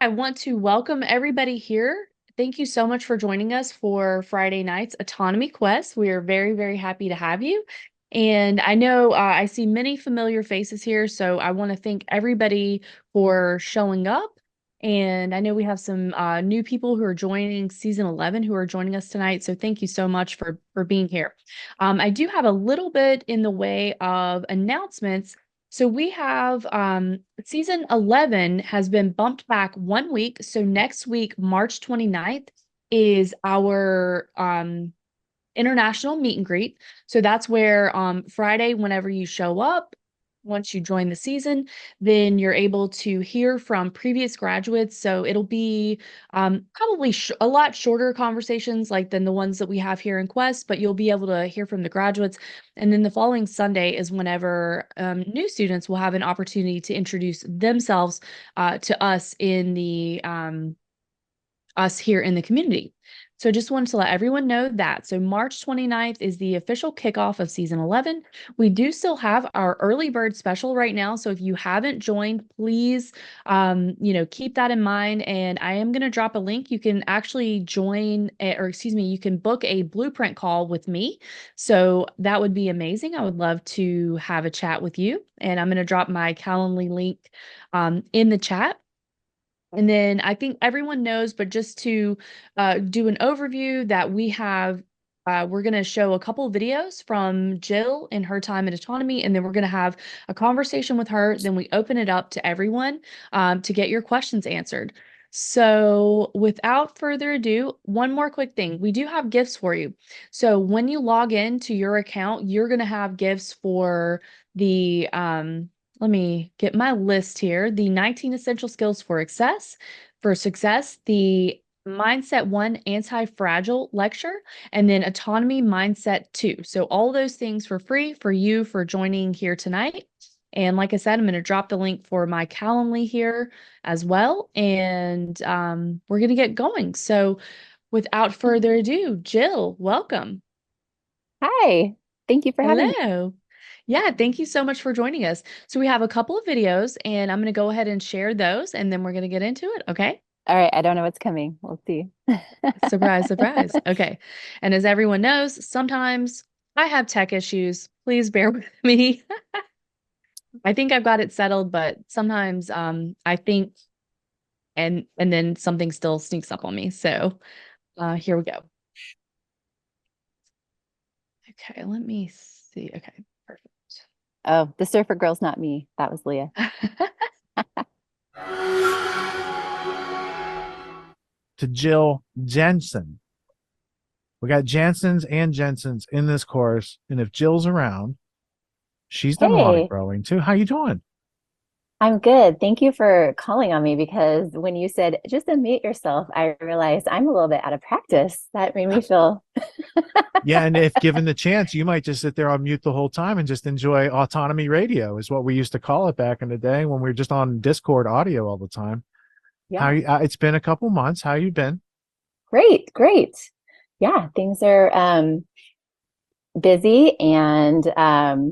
I want to welcome everybody here. Thank you so much for joining us for Friday night's Autonomy Quest. We are very, very happy to have you. And I know I see many familiar faces here, so I want to thank everybody for showing up. And I know we have some new people who are joining season 11 who are joining us tonight. So thank you so much for being here. I do have a little bit in the way of announcements. So we have season 11 has been bumped back 1 week. So next week, March 29th, is our international meet and greet. So that's where Friday, whenever you show up, once you join the season, then you're able to hear from previous graduates. So it'll be probably a lot shorter conversations like than the ones that we have here in Quest, but you'll be able to hear from the graduates. And then the following Sunday is whenever new students will have an opportunity to introduce themselves to us in the us here in the community. So just wanted to let everyone know that. So March 29th is the official kickoff of season 11. We do still have our early bird special right now. So if you haven't joined, please, keep that in mind. And I am going to drop a link. You can actually join, or excuse me, you can book a blueprint call with me. So that would be amazing. I would love to have a chat with you. And I'm going to drop my Calendly link in the chat. And then I think everyone knows, but just to do an overview that we're going to show a couple of videos from Jill in her time at Autonomy, and then we're going to have a conversation with her. Then we open it up to everyone to get your questions answered. So without further ado, one more quick thing. We do have gifts for you. So when you log in to your account, you're going to have gifts for the let me get my list here. The 19 essential skills for success, the Mindset 1 anti-fragile lecture, and then Autonomy Mindset 2. So all those things for free for you for joining here tonight. And like I said, I'm going to drop the link for my Calendly here as well. And we're going to get going. So without further ado, Jill, welcome. Hi, thank you for having me. Hello. Yeah, thank you so much for joining us. So we have a couple of videos and I'm going to go ahead and share those and then we're going to get into it, okay? All right, I don't know what's coming. We'll see. Surprise, surprise. Okay. And as everyone knows, sometimes I have tech issues. Please bear with me. I think I've got it settled, but sometimes I think and then something still sneaks up on me. So here we go. Okay, let me see. Okay, perfect. Oh, the surfer girl's not me. That was Leah. To Jill Jensen. We got Jensens and Jensens in this course, and if Jill's around, she's done a lot of Hey, growing too. How you doing? I'm good. Thank you for calling on me because when you said just unmute yourself, I realized I'm a little bit out of practice. That made me feel, Yeah, and if given the chance, you might just sit there on mute the whole time and just enjoy autonomy radio, is what we used to call it back in the day when we were just on Discord audio all the time. How yeah, you, it's been a couple months. How you been? great, great. Yeah, things are busy and I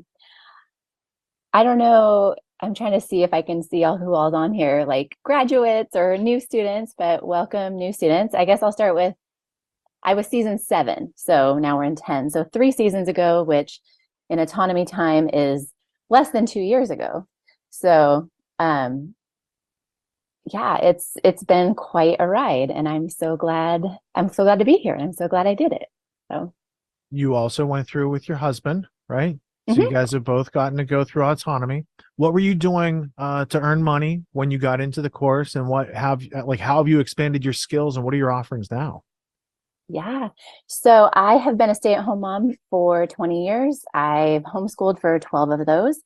don't know. I'm trying to see if I can see all who all's on here, like graduates or new students, but welcome new students. I guess I'll start with I was season 7, so now we're in 10. So 3 seasons ago, which in autonomy time is less than 2 years ago. So yeah, it's been quite a ride, and I'm so glad to be here, and I'm so glad I did it. So You also went through with your husband, right? So you mhm. guys have both gotten to go through autonomy. What were you doing to earn money when you got into the course, and how have you expanded your skills, and what are your offerings now? Yeah. So I have been a stay-at-home mom for 20 years. I've homeschooled for 12 of those.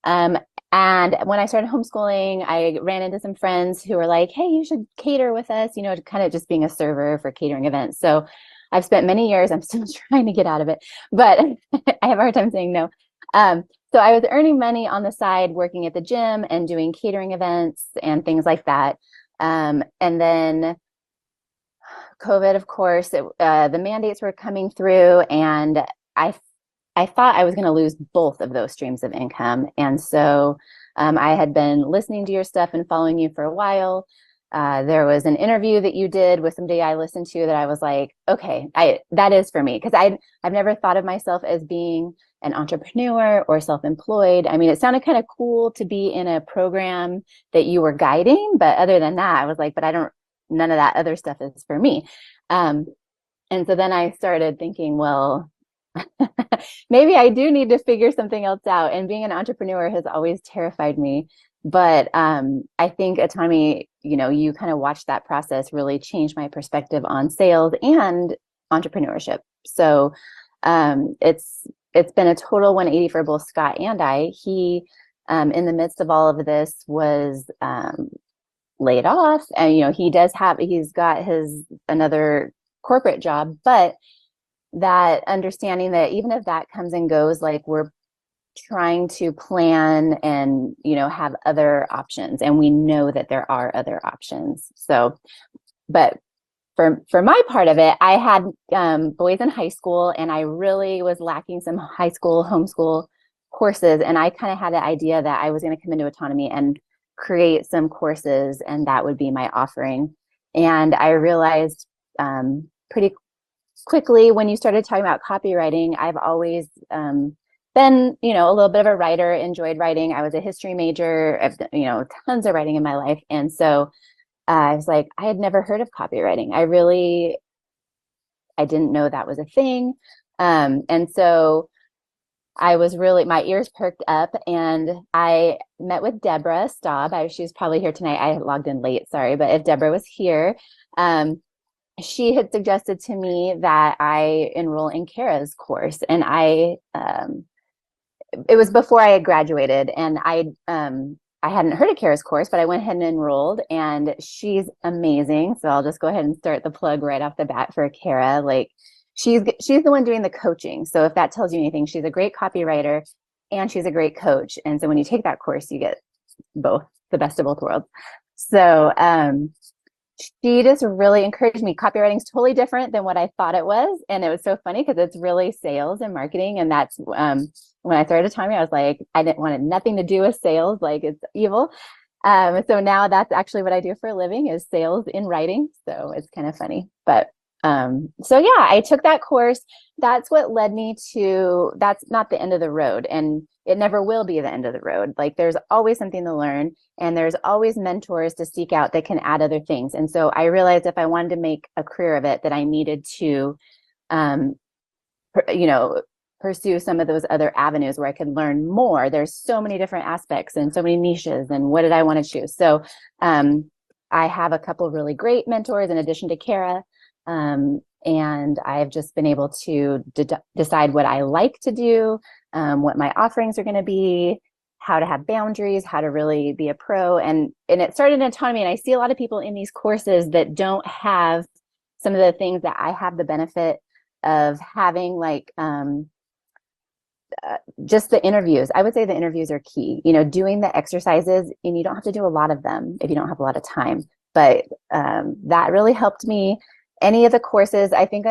Um, and when I started homeschooling, I ran into some friends who were like, hey, you should cater with us, kind of just being a server for catering events. So I've spent many years, I'm still trying to get out of it, but I have a hard time saying no. Um, so I was earning money on the side, working at the gym and doing catering events and things like that. And then COVID, of course, the mandates were coming through, and I I thought I was going to lose both of those streams of income. And so I had been listening to your stuff and following you for a while. there was an interview that you did with somebody I listened to that I was like, okay, that is for me. Because I've never thought of myself as being an entrepreneur or self-employed. I mean, it sounded kind of cool to be in a program that you were guiding, but other than that, I was like, but none of that other stuff is for me. And so then I started thinking, well, maybe I do need to figure something else out. And being an entrepreneur has always terrified me. But I think autonomy, you kind of watch that process really change my perspective on sales and entrepreneurship. So it's been a total 180 for both Scott and I. He, in the midst of all of this, was laid off, and he's got another corporate job, but that understanding that even if that comes and goes, like, we're trying to plan and have other options, and we know that there are other options. So, but for my part of it, I had boys in high school, and I really was lacking some high school homeschool courses, and I kind of had the idea that I was going to come into autonomy and create some courses, and that would be my offering. And I realized pretty quickly, when you started talking about copywriting, I've always been, a little bit of a writer, enjoyed writing. I was a history major, I've tons of writing in my life. And so I was like, I had never heard of copywriting. I didn't know that was a thing. And so I was my ears perked up, and I met with Deborah Staub. She was probably here tonight. I logged in late, sorry. But if Deborah was here, she had suggested to me that I enroll in Kara's course. And it was before I had graduated, and I hadn't heard of Kara's course, but I went ahead and enrolled, and she's amazing. So I'll just go ahead and start the plug right off the bat for Kara. Like, she's the one doing the coaching. So if that tells you anything, she's a great copywriter and she's a great coach. And so when you take that course, you get both, the best of both worlds. So she just really encouraged me. Copywriting is totally different than what I thought it was. And it was so funny because it's really sales and marketing. And that's when I started autonomy, I was like, I didn't want nothing to do with sales. Like, it's evil. So now that's actually what I do for a living, is sales in writing. So it's kind of funny. But so yeah, I took that course. That's what led me to, that's not the end of the road, and it never will be the end of the road. Like, there's always something to learn, and there's always mentors to seek out that can add other things. And so I realized if I wanted to make a career of it, that I needed to, pursue some of those other avenues where I could learn more. There's so many different aspects and so many niches, and what did I want to choose? So I have a couple of really great mentors in addition to Kara. And I've just been able to decide what I like to do, what my offerings are going to be, how to have boundaries, how to really be a pro. And it started in autonomy. And I see a lot of people in these courses that don't have some of the things that I have the benefit of having, like just the interviews. I would say the interviews are key, doing the exercises, and you don't have to do a lot of them if you don't have a lot of time. But that really helped me. Any of the courses, I think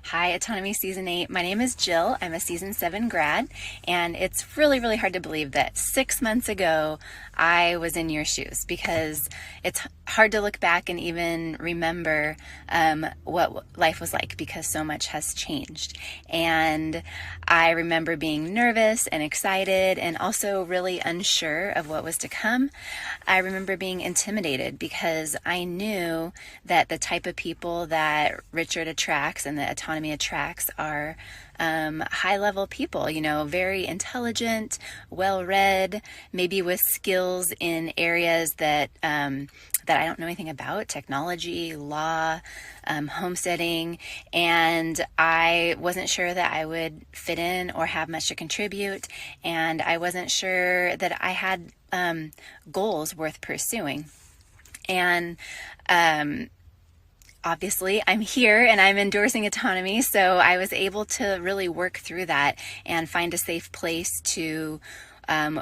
Hi, Autonomy Season 8. My name is Jill. I'm a Season 7 grad, and it's really, really hard to believe that 6 months ago I was in your shoes, because it's hard to look back and even remember what life was like, because so much has changed. And I remember being nervous and excited, and also really unsure of what was to come. I remember being intimidated because I knew that the type of people that Richard attracts and that autonomy attracts are high-level people, very intelligent, well-read, maybe with skills in areas that I don't know anything about: technology, law, homesteading. And I wasn't sure that I would fit in or have much to contribute. And I wasn't sure that I had goals worth pursuing. And obviously I'm here and I'm endorsing autonomy, so I was able to really work through that and find a safe place to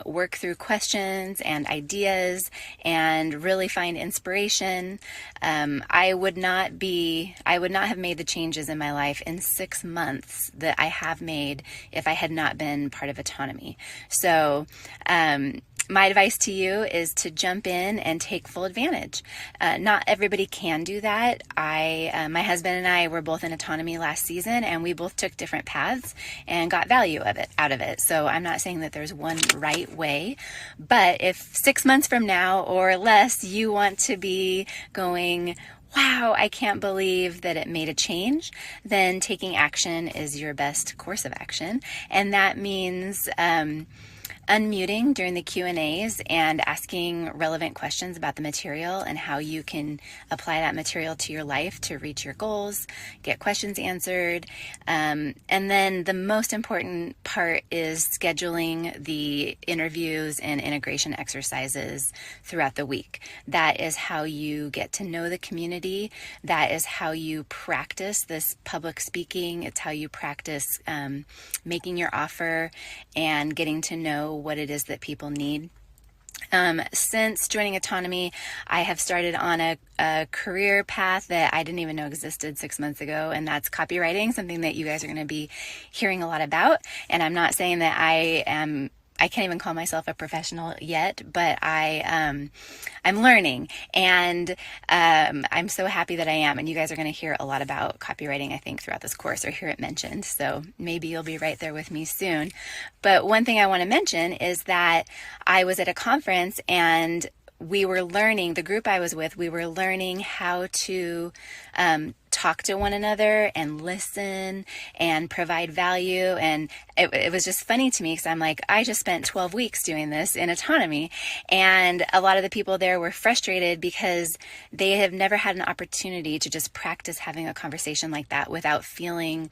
work through questions and ideas and really find inspiration. I would not have made the changes in my life in 6 months that I have made if I had not been part of autonomy. So my advice to you is to jump in and take full advantage. Not everybody can do that. My husband and I were both in autonomy last season, and we both took different paths and got value out of it. So I'm not saying that there's one right way, but if 6 months from now or less, you want to be going, wow, I can't believe that it made a change, then taking action is your best course of action. And that means, unmuting during the Q&As and asking relevant questions about the material and how you can apply that material to your life to reach your goals, get questions answered. And then the most important part is scheduling the interviews and integration exercises throughout the week. That is how you get to know the community. That is how you practice this public speaking. It's how you practice making your offer and getting to know what it is that people need. Since joining Autonomy, I have started on a career path that I didn't even know existed 6 months ago, and that's copywriting, something that you guys are going to be hearing a lot about. And I'm not saying that I can't even call myself a professional yet, but I'm learning, and I'm so happy that I am. And you guys are going to hear a lot about copywriting, I think, throughout this course, or hear it mentioned. So maybe you'll be right there with me soon. But one thing I want to mention is that I was at a conference, and we were learning, the group I was with, we were learning how to talk to one another and listen and provide value. And it was just funny to me because I'm like, I just spent 12 weeks doing this in autonomy. And a lot of the people there were frustrated because they have never had an opportunity to just practice having a conversation like that without feeling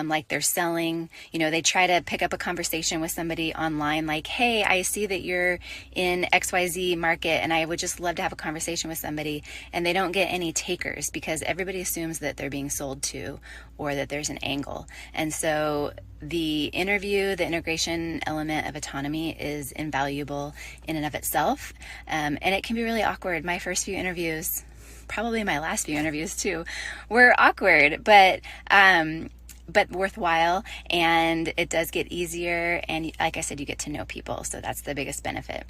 like they're selling. You know, they try to pick up a conversation with somebody online like, hey, I see that you're in XYZ market and I would just love to have a conversation with somebody. And they don't get any takers because everybody assumes that they're being sold to or that there's an angle. And so the interview, the integration element of autonomy is invaluable in and of itself. And it can be really awkward. My first few interviews, probably my last few interviews too, were awkward, but worthwhile, and it does get easier. And like I said, you get to know people. So that's the biggest benefit.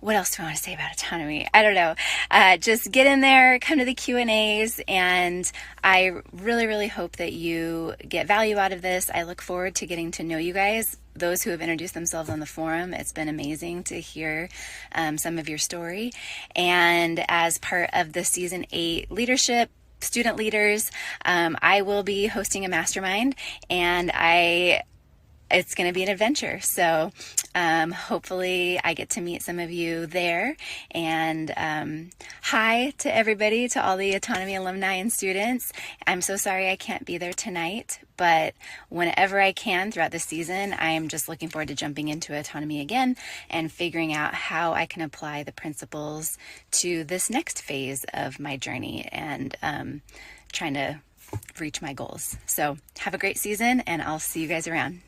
What else do I want to say about autonomy? I don't know. Just get in there, come to the Q&As, and I really, really hope that you get value out of this. I look forward to getting to know you guys, those who have introduced themselves on the forum. It's been amazing to hear some of your story. And as part of the Season 8 leadership, student leaders, I will be hosting a mastermind, and it's going to be an adventure. So hopefully I get to meet some of you there. And hi to everybody, to all the Autonomy alumni and students. I'm so sorry I can't be there tonight, but whenever I can throughout the season, I'm just looking forward to jumping into Autonomy again and figuring out how I can apply the principles to this next phase of my journey and trying to reach my goals. So have a great season, and I'll see you guys around.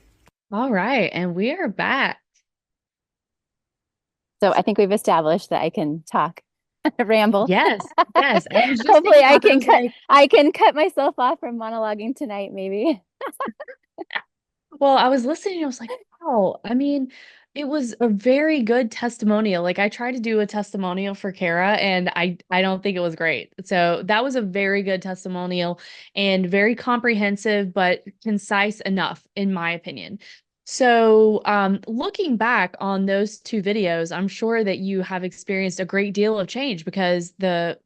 All right, and we are back. So I think we've established that I can talk, ramble. Yes, yes. Hopefully I can cut myself off from monologuing tonight, maybe. Well, I was listening, I was like, wow. I mean, it was a very good testimonial. Like I tried to do a testimonial for Kara, and I don't think it was great. So that was a very good testimonial and very comprehensive, but concise enough, in my opinion. So looking back on those two videos, I'm sure that you have experienced a great deal of change, because the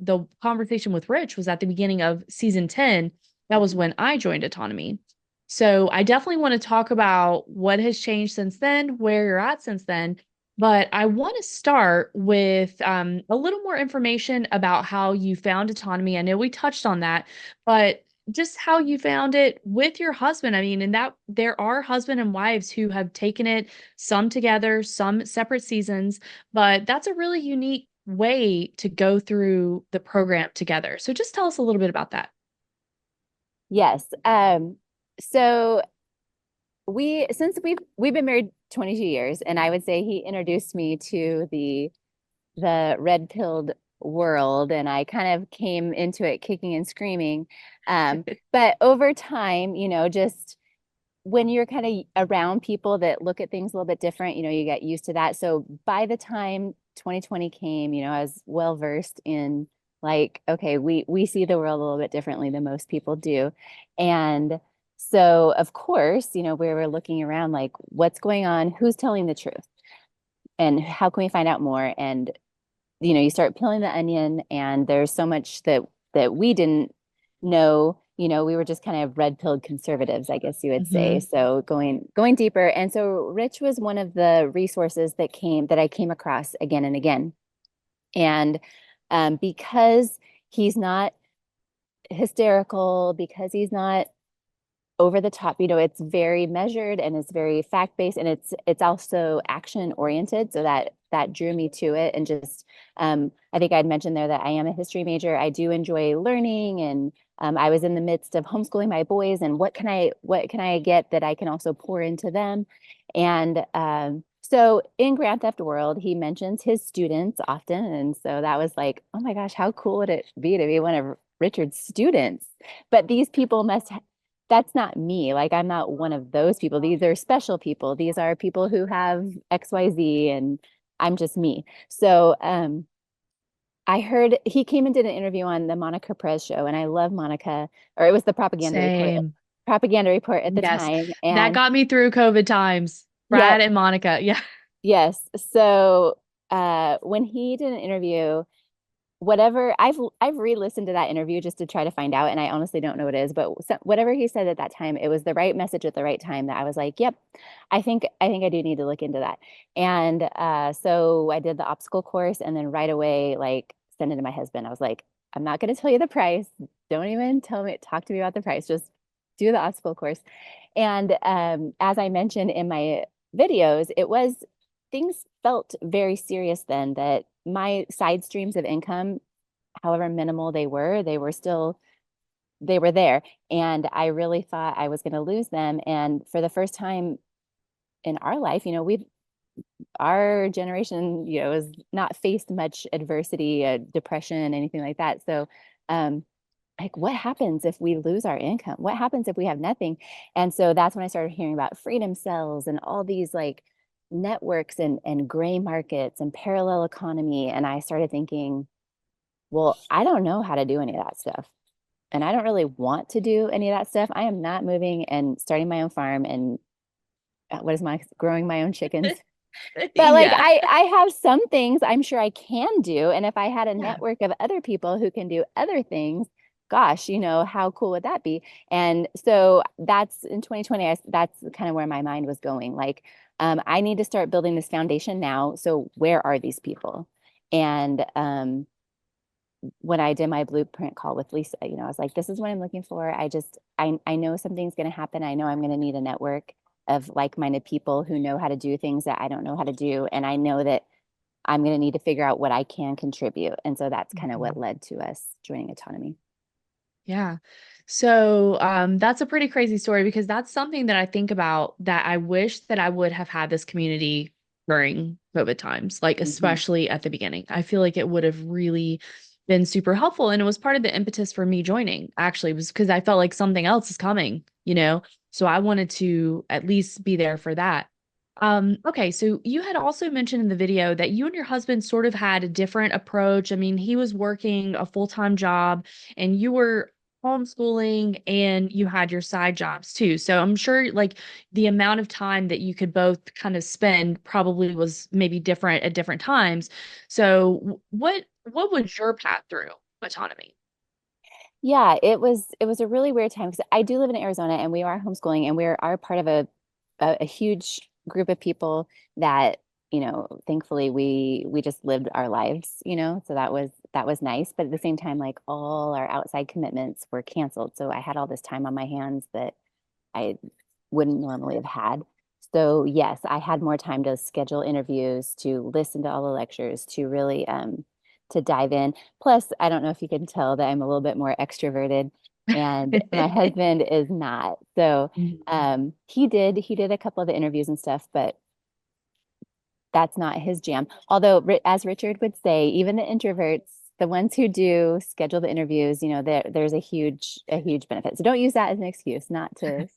conversation with Rich was at the beginning of season 10. That was when I joined Autonomy. So I definitely want to talk about what has changed since then, where you're at since then. But I want to start with a little more information about how you found Autonomy. I know we touched on that, but just how you found it with your husband. I mean, and that there are husband and wives who have taken it, some together, some separate seasons, but that's a really unique way to go through the program together. So just tell us a little bit about that. Yes. So since we've been married 22 years, and I would say he introduced me to the red-pilled world, and I kind of came into it kicking and screaming. But over time, just when you're kind of around people that look at things a little bit different, you get used to that. So by the time 2020 came, I was well versed in like, okay, we see the world a little bit differently than most people do. And so of course, we were looking around like, what's going on? Who's telling the truth? And how can we find out more? And you start peeling the onion, and there's so much that we didn't know. We were just kind of red-pilled conservatives, I guess you would say. So going deeper. And so Rich was one of the resources that I came across again and again. And because he's not hysterical, because he's not over the top, it's very measured and it's very fact-based, and it's also action oriented. So that drew me to it. And just I think I'd mentioned there that I am a history major. I do enjoy learning, and I was in the midst of homeschooling my boys, and what can I get that I can also pour into them. And so in Grand Theft World, he mentions his students often. And so that was like, oh my gosh, how cool would it be to be one of Richard's students? But these people that's not me. Like, I'm not one of those people. These are special people. These are people who have XYZ, and I'm just me. So I heard he came and did an interview on the Monica Perez show, and I love Monica, or it was the Same. propaganda report at the Yes. time. That And got me through COVID times. yeah, Brad and Monica. Yeah. yes. So when he did an interview, whatever I've re-listened to that interview just to try to find out, and I honestly don't know what it is, but whatever he said at that time, it was the right message at the right time, that I was like, yep, I think I do need to look into that. And so I did the obstacle course, and then right away, like, sent it to my husband. I was like, I'm not going to tell you the price. Don't even talk to me about the price. Just do the obstacle course. And as I mentioned in my videos, things felt very serious then, that my side streams of income, however minimal they were there. And I really thought I was going to lose them. And for the first time in our life, our generation, has not faced much adversity, depression, anything like that. So, like, what happens if we lose our income? What happens if we have nothing? And so that's when I started hearing about freedom cells and all these like networks and gray markets and parallel economy. And I started thinking, well, I don't know how to do any of that stuff. And I don't really want to do any of that stuff. I am not moving and starting my own farm and growing my own chickens. But like, Yeah. I have some things I'm sure I can do. And if I had a network of other people who can do other things, gosh, how cool would that be? And so that's in 2020, that's kind of where my mind was going. Like, I need to start building this foundation now. So where are these people? And when I did my blueprint call with Lisa, I was like, this is what I'm looking for. I know something's going to happen. I know I'm going to need a network of like-minded people who know how to do things that I don't know how to do. And I know that I'm going to need to figure out what I can contribute. And so that's kind of what led to us joining Autonomy. Yeah. So that's a pretty crazy story, because that's something that I think about, that I wish that I would have had this community during COVID times, like especially at the beginning. I feel like it would have really been super helpful. And it was part of the impetus for me joining, actually, was because I felt like something else is coming. So I wanted to at least be there for that. Okay, so you had also mentioned in the video that you and your husband sort of had a different approach. I mean, he was working a full-time job and you were homeschooling, and you had your side jobs too. So I'm sure like the amount of time that you could both kind of spend probably was maybe different at different times. So what was your path through autonomy? Yeah, it was a really weird time, because I do live in Arizona, and we are homeschooling, and we are part of a huge group of people that, thankfully we just lived our lives, so that was nice. But at the same time, like, all our outside commitments were canceled. So I had all this time on my hands that I wouldn't normally have had. So yes, I had more time to schedule interviews, to listen to all the lectures, to really to dive in. Plus, I don't know if you can tell that I'm a little bit more extroverted, and my husband is not. So Mhm. he did a couple of the interviews and stuff, but that's not his jam. Although, as Richard would say, even the introverts the ones who do schedule the interviews, there's a huge benefit. So don't use that as an excuse not to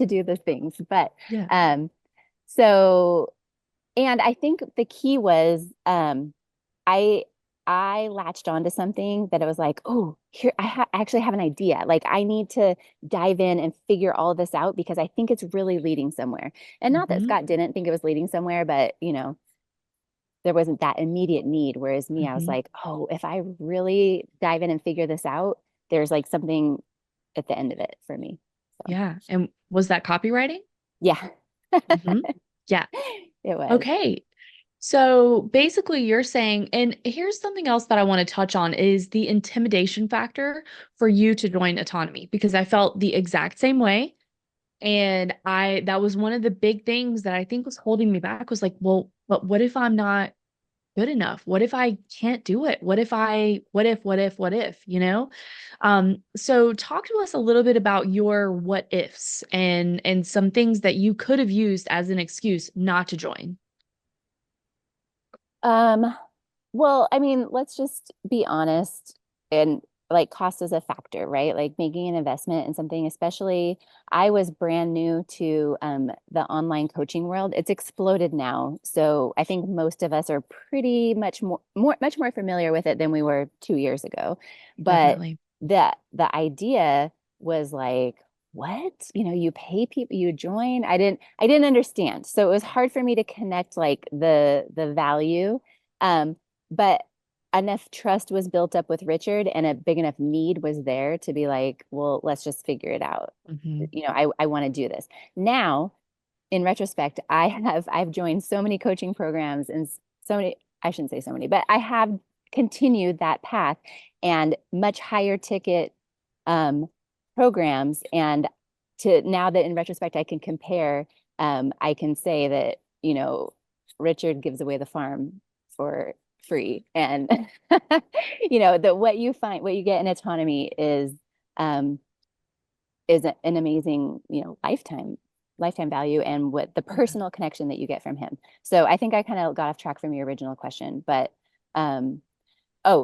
do the things. But Yeah. so, and I think the key was I I latched onto something that I was like, oh, here I actually have an idea. Like I need to dive in and figure all this out because I think it's really leading somewhere. And not that Mm-hmm. Scott didn't think it was leading somewhere, but there wasn't that immediate need. Whereas me, I was Mm-hmm. like, oh, if I really dive in and figure this out, there's like something at the end of it for me. So Yeah. And was that copywriting? yeah, Mm-hmm. Yeah. it was. Okay. So basically you're saying, and here's something else that I want to touch on is the intimidation factor for you to join autonomy, because I felt the exact same way. And that was one of the big things that I think was holding me back was like, well, but what if I'm not good enough? What if I can't do it? What if, So talk to us a little bit about your what ifs and some things that you could have used as an excuse not to join. Um, well, I mean, let's just be honest and like cost is a factor, right? Like making an investment in something, especially I was brand new to the online coaching world. It's exploded now. So I think most of us are pretty much more familiar with it than we were 2 years ago. But Definitely. the idea was like, what? You pay people, you join. I didn't understand. So it was hard for me to connect like the value. But enough trust was built up with Richard and a big enough need was there to be like, well, let's just figure it out. Mm-hmm. I want to do this. Now, in retrospect, I've joined so many coaching programs and so many, I shouldn't say so many, but I have continued that path and much higher ticket um, programs. And to now that in retrospect I can compare, I can say that, Richard gives away the farm for free. And that what you get in autonomy um is an amazing, lifetime value and what the personal connection that you get from him. So I think I kind of got off track from your original question, but oh,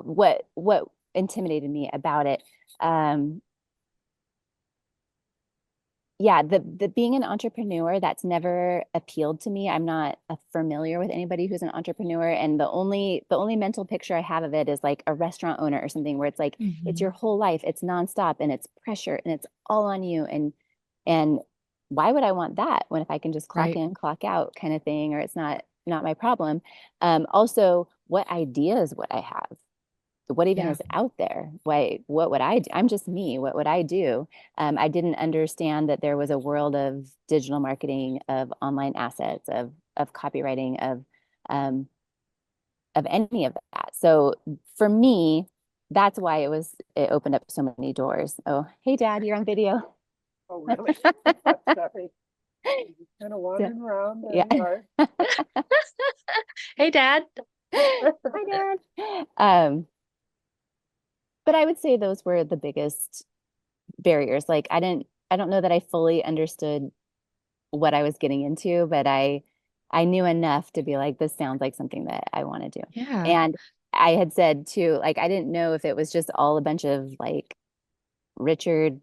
what intimidated me about it? Yeah, the being an entrepreneur, that's never appealed to me. I'm not familiar with anybody who's an entrepreneur, and the only mental picture I have of it is like a restaurant owner or something where it's like it's Mm-hmm. your whole life, it's nonstop, and it's pressure, and it's all on you. And why would I want that when if I can just clock Right. in, clock out kind of thing, or it's not my problem. Also, what ideas would I have? What even Yeah. is out there? What would I do? I'm just me. What would I do? I didn't understand that there was a world of digital marketing, of online assets, of copywriting, of any of that. So for me, that's why it opened up so many doors. Oh, hey Dad, you're on video. Oh, really? Sorry. Kind of wandering around. Yeah. Hey, Dad. Hi, Dad. But I would say those were the biggest barriers. Like I don't know that I fully understood what I was getting into, but I knew enough to be like, this sounds like something that I want to do. Yeah. And I had said too, like I didn't know if it was just all a bunch of like Richard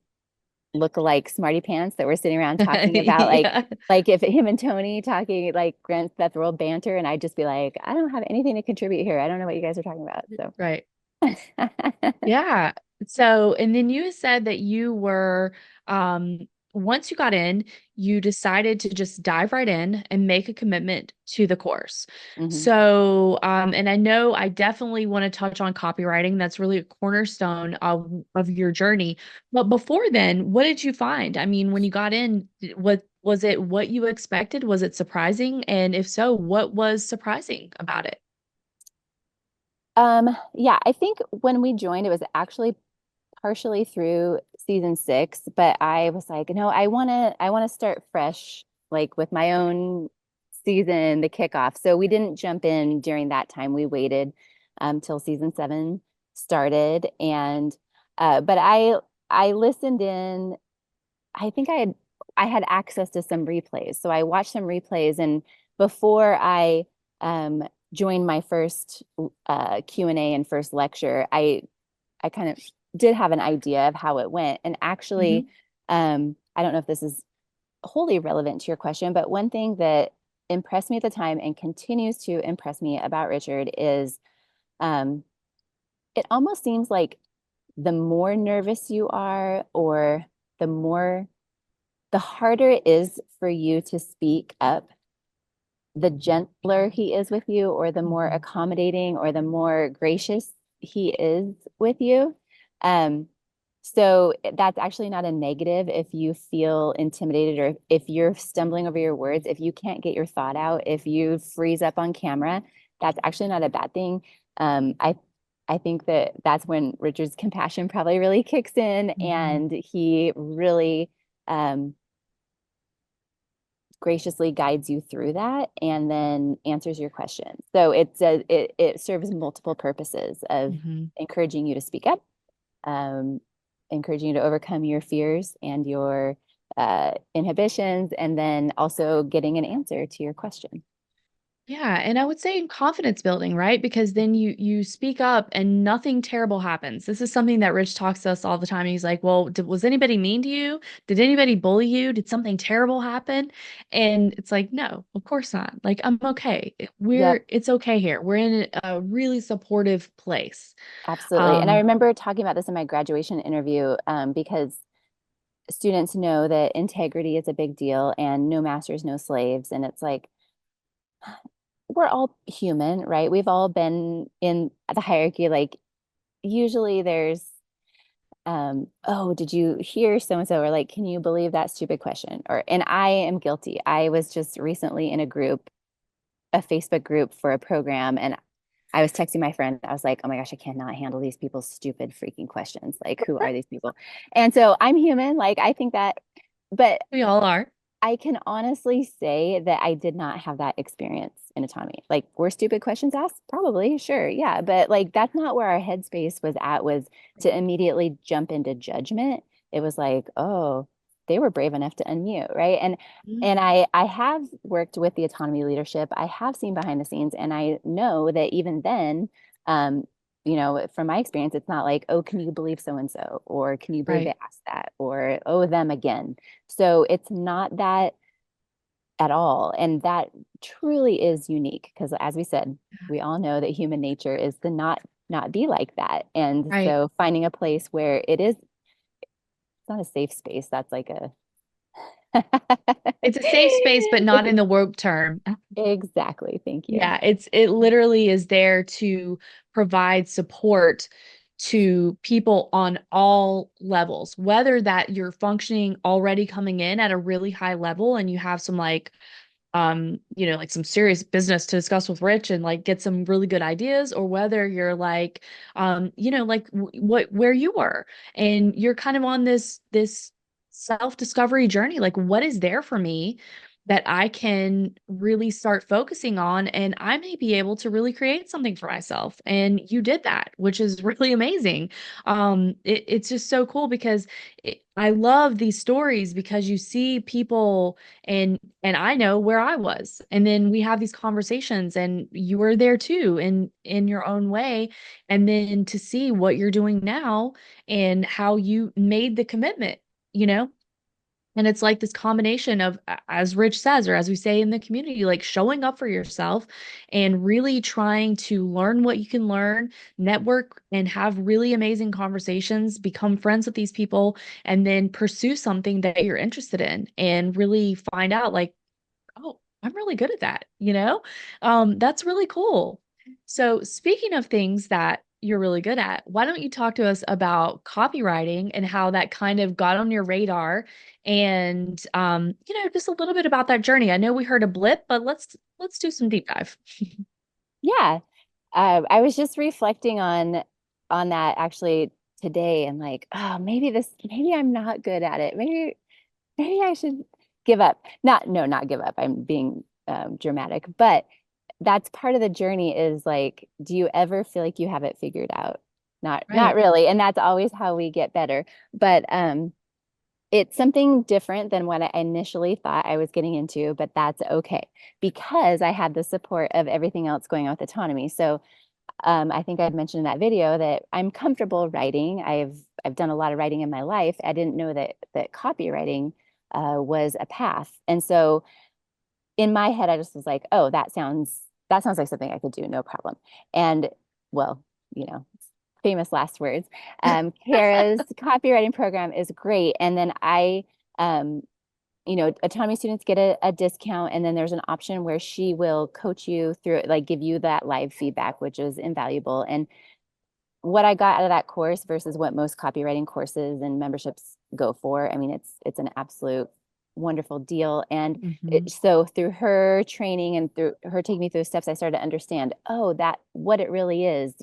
look-alike smarty pants that were sitting around talking about Yeah. like if him and Tony talking like Grant Theft World banter, and I'd just be like, I don't have anything to contribute here. I don't know what you guys are talking about. So Right. Yeah. So, and then you said that you were, once you got in, you decided to just dive right in and make a commitment to the course. mhm. So, and I know I definitely want to touch on copywriting. That's really a cornerstone of your journey. But before then, what did you find? I mean, when you got in, what was it what you expected? Was it surprising? And if so, what was surprising about it? Yeah, I think when we joined, it was actually partially through season 6, but I was like, no, I want to start fresh, like with my own season, the kickoff. So we didn't jump in during that time. We waited till season 7 started, and but I listened in. I think I had access to some replays, so I watched some replays, and before I joined my first Q&A and first lecture, I kind of did have an idea of how it went. And actually, I don't know if this is wholly relevant to your question, but one thing that impressed me at the time and continues to impress me about Richard is it almost seems like the more nervous you are, or the harder it is for you to speak up, the gentler he is with you, or the more accommodating or the more gracious he is with you. So that's actually not a negative if you feel intimidated, or if you're stumbling over your words, if you can't get your thought out, if you freeze up on camera, that's actually not a bad thing. I think that that's when Richard's compassion probably really kicks in, and he really graciously guides you through that and then answers your questions. So it serves multiple purposes of encouraging you to speak up, encouraging you to overcome your fears and your inhibitions, and then also getting an answer to your question. Yeah, and I would say in confidence building, right? Because then you speak up and nothing terrible happens. This is something that Rich talks to us all the time. He's like, "Well, was anybody mean to you? Did anybody bully you? Did something terrible happen?" And it's like, "No, of course not. Like, I'm okay. Yep, It's okay here. We're in a really supportive place." absolutely. And I remember talking about this in my graduation interview, because students know that integrity is a big deal and no masters, no slaves. And it's like, we're all human, right? We've all been in the hierarchy. Like, usually there's, oh, did you hear so and so? Or like, can you believe that stupid question? And I am guilty. I was just recently in a Facebook group for a program, and I was texting my friend. I was like, oh my gosh, I cannot handle these people's stupid freaking questions. Like, who are these people? And so I'm human. Like, I think that, but We all are. I can honestly say that I did not have that experience in autonomy. Like, were stupid questions asked? Probably, sure, yeah. But like, that's not where our headspace was at, was to immediately jump into judgment. It was like, oh, they were brave enough to unmute, right? And I have worked with the autonomy leadership. I have seen behind the scenes, and I know that even then, from my experience, it's not like, oh, can you believe so and so, or can you believe they Right. asked that, or oh, them again. So it's not that at all. And that truly is unique, because as we said, we all know that human nature is to not be like that. And Right. so finding a place where it's not a safe space, that's like a It's a safe space, but not in the woke term. exactly. Thank you. Yeah, it literally is there to provide support to people on all levels, whether that you're functioning already coming in at a really high level and you have some like some serious business to discuss with Rich and like get some really good ideas, or whether you're like like where you were and you're kind of on this self-discovery journey, like what is there for me that I can really start focusing on, and I may be able to really create something for myself. And you did that, which is really amazing. It's just so cool because I love these stories, because you see people, and I know where I was. And then we have these conversations, and you were there too in your own way. And then to see what you're doing now and how you made the commitment, you know? And it's like this combination of, as Rich says, or as we say in the community, like showing up for yourself and really trying to learn what you can learn, network, and have really amazing conversations, become friends with these people, and then pursue something that you're interested in and really find out, like, oh, I'm really good at that. That's really cool. So speaking of things that you're really good at, why don't you talk to us about copywriting and how that kind of got on your radar, and just a little bit about that journey. I know we heard a blip, but let's do some deep dive. Yeah. I was just reflecting on that actually today, and like, oh, maybe I'm not good at it. Maybe I should give up. Not give up. I'm being dramatic, but that's part of the journey, is like, do you ever feel like you have it figured out? Not Right. really. And that's always how we get better. But It's something different than what I initially thought I was getting into, but that's okay because I had the support of everything else going on with autonomy. So I think I'd mentioned in that video that I'm comfortable writing. I've done a lot of writing in my life. I didn't know that copywriting was a path. And so in my head, I just was like, oh, that sounds like something I could do, no problem. And well, you know, famous last words. Kara's copywriting program is great. And then um, autonomy students get a discount, and then there's an option where she will coach you through it, like give you that live feedback, which is invaluable. And what I got out of that course versus what most copywriting courses and memberships go for, I mean, it's an absolute wonderful deal. And so through her training and through her taking me through the steps, I started to understand, oh, that what it really is,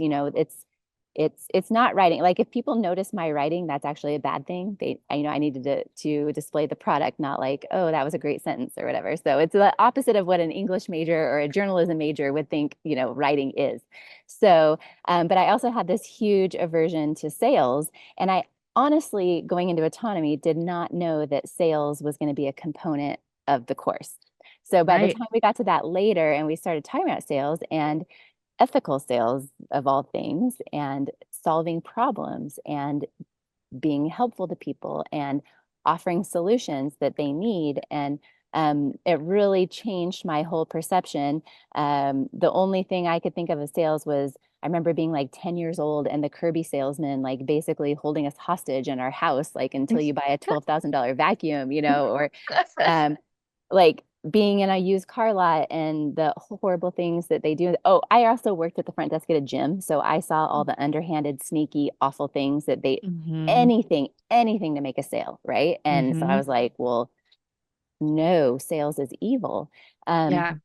it's not writing. Like if people notice my writing, that's actually a bad thing. I needed to display the product, not like, oh, that was a great sentence or whatever. So it's the opposite of what an English major or a journalism major would think, writing is. So, but I also had this huge aversion to sales. And I honestly, going into autonomy, did not know that sales was going to be a component of the course. So by the Right. time we got to that later and we started talking about sales and ethical sales of all things and solving problems and being helpful to people and offering solutions that they need. And it really changed my whole perception. The only thing I could think of as sales was I remember being like 10 years old and the Kirby salesman, like basically holding us hostage in our house, like until you buy a $12,000 vacuum, or like being in a used car lot and the horrible things that they do. Oh, I also worked at the front desk at a gym. So I saw all the underhanded, sneaky, awful things that Mm-hmm. anything to make a sale. Right. And so I Mm-hmm. was like, well, no, sales is evil. Um, Yeah.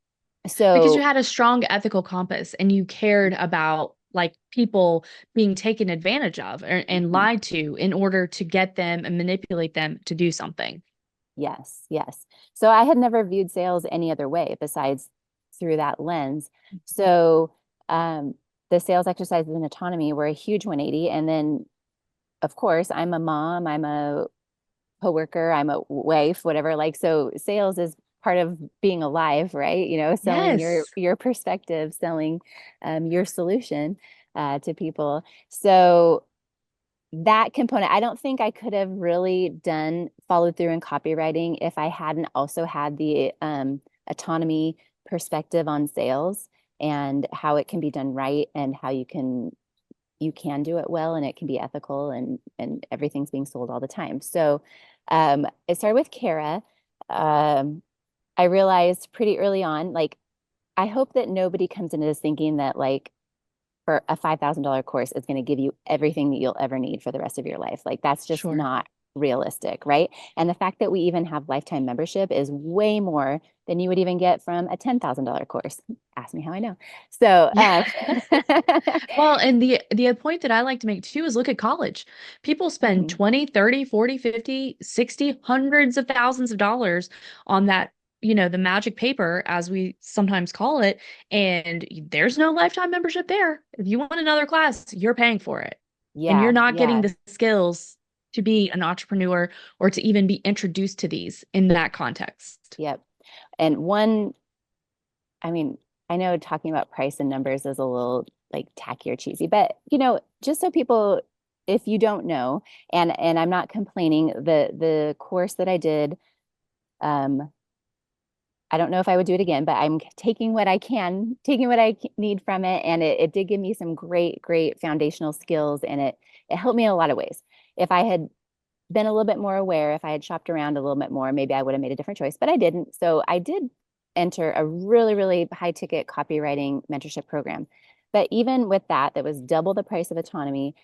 Because you so had a strong ethical compass and you cared about like people being taken advantage of and mhm, lied to in order to get them and manipulate them to do something. yes, yes. So I had never viewed sales any other way besides through that lens. So um, the sales exercises in autonomy were a huge 180. And then, of course, I'm a mom, I'm a coworker, I'm a wife, whatever. Like, so sales is part of being alive, right? Selling your Yes. your perspective, selling your solution to people. So that component, I don't think I could have really followed through in copywriting if I hadn't also had the autonomy perspective on sales and how it can be done right and how you can do it well and it can be ethical and everything's being sold all the time. So it started with Kara. I realized pretty early on, like, I hope that nobody comes into this thinking that like for a $5,000 course is going to give you everything that you'll ever need for the rest of your life. Like that's just Sure. not realistic, right? And the fact that we even have lifetime membership is way more than you would even get from a $10,000 course. Ask me how I know. So, Yeah. Well, and the point that I like to make too is look at college. People spend mhm, 20, 30, 40, 50, 60, hundreds of thousands of dollars on that, the magic paper, as we sometimes call it, and there's no lifetime membership there. If you want another class, you're paying for it. And you're yeah, not getting yeah, the skills to be an entrepreneur or to even be introduced to these in that context. yep. And I mean, I know talking about price and numbers is a little like tacky or cheesy, but just so people, if you don't know, and I'm not complaining, the course that I did, um, I don't know if I would do it again, but I'm taking what I can, taking what I need from it, and it did give me some great, great foundational skills, and it helped me in a lot of ways. If I had been a little bit more aware, if I had shopped around a little bit more, maybe I would have made a different choice, but I didn't. So I did enter a really, really high ticket copywriting mentorship program. But even with that, that was double the price of autonomy.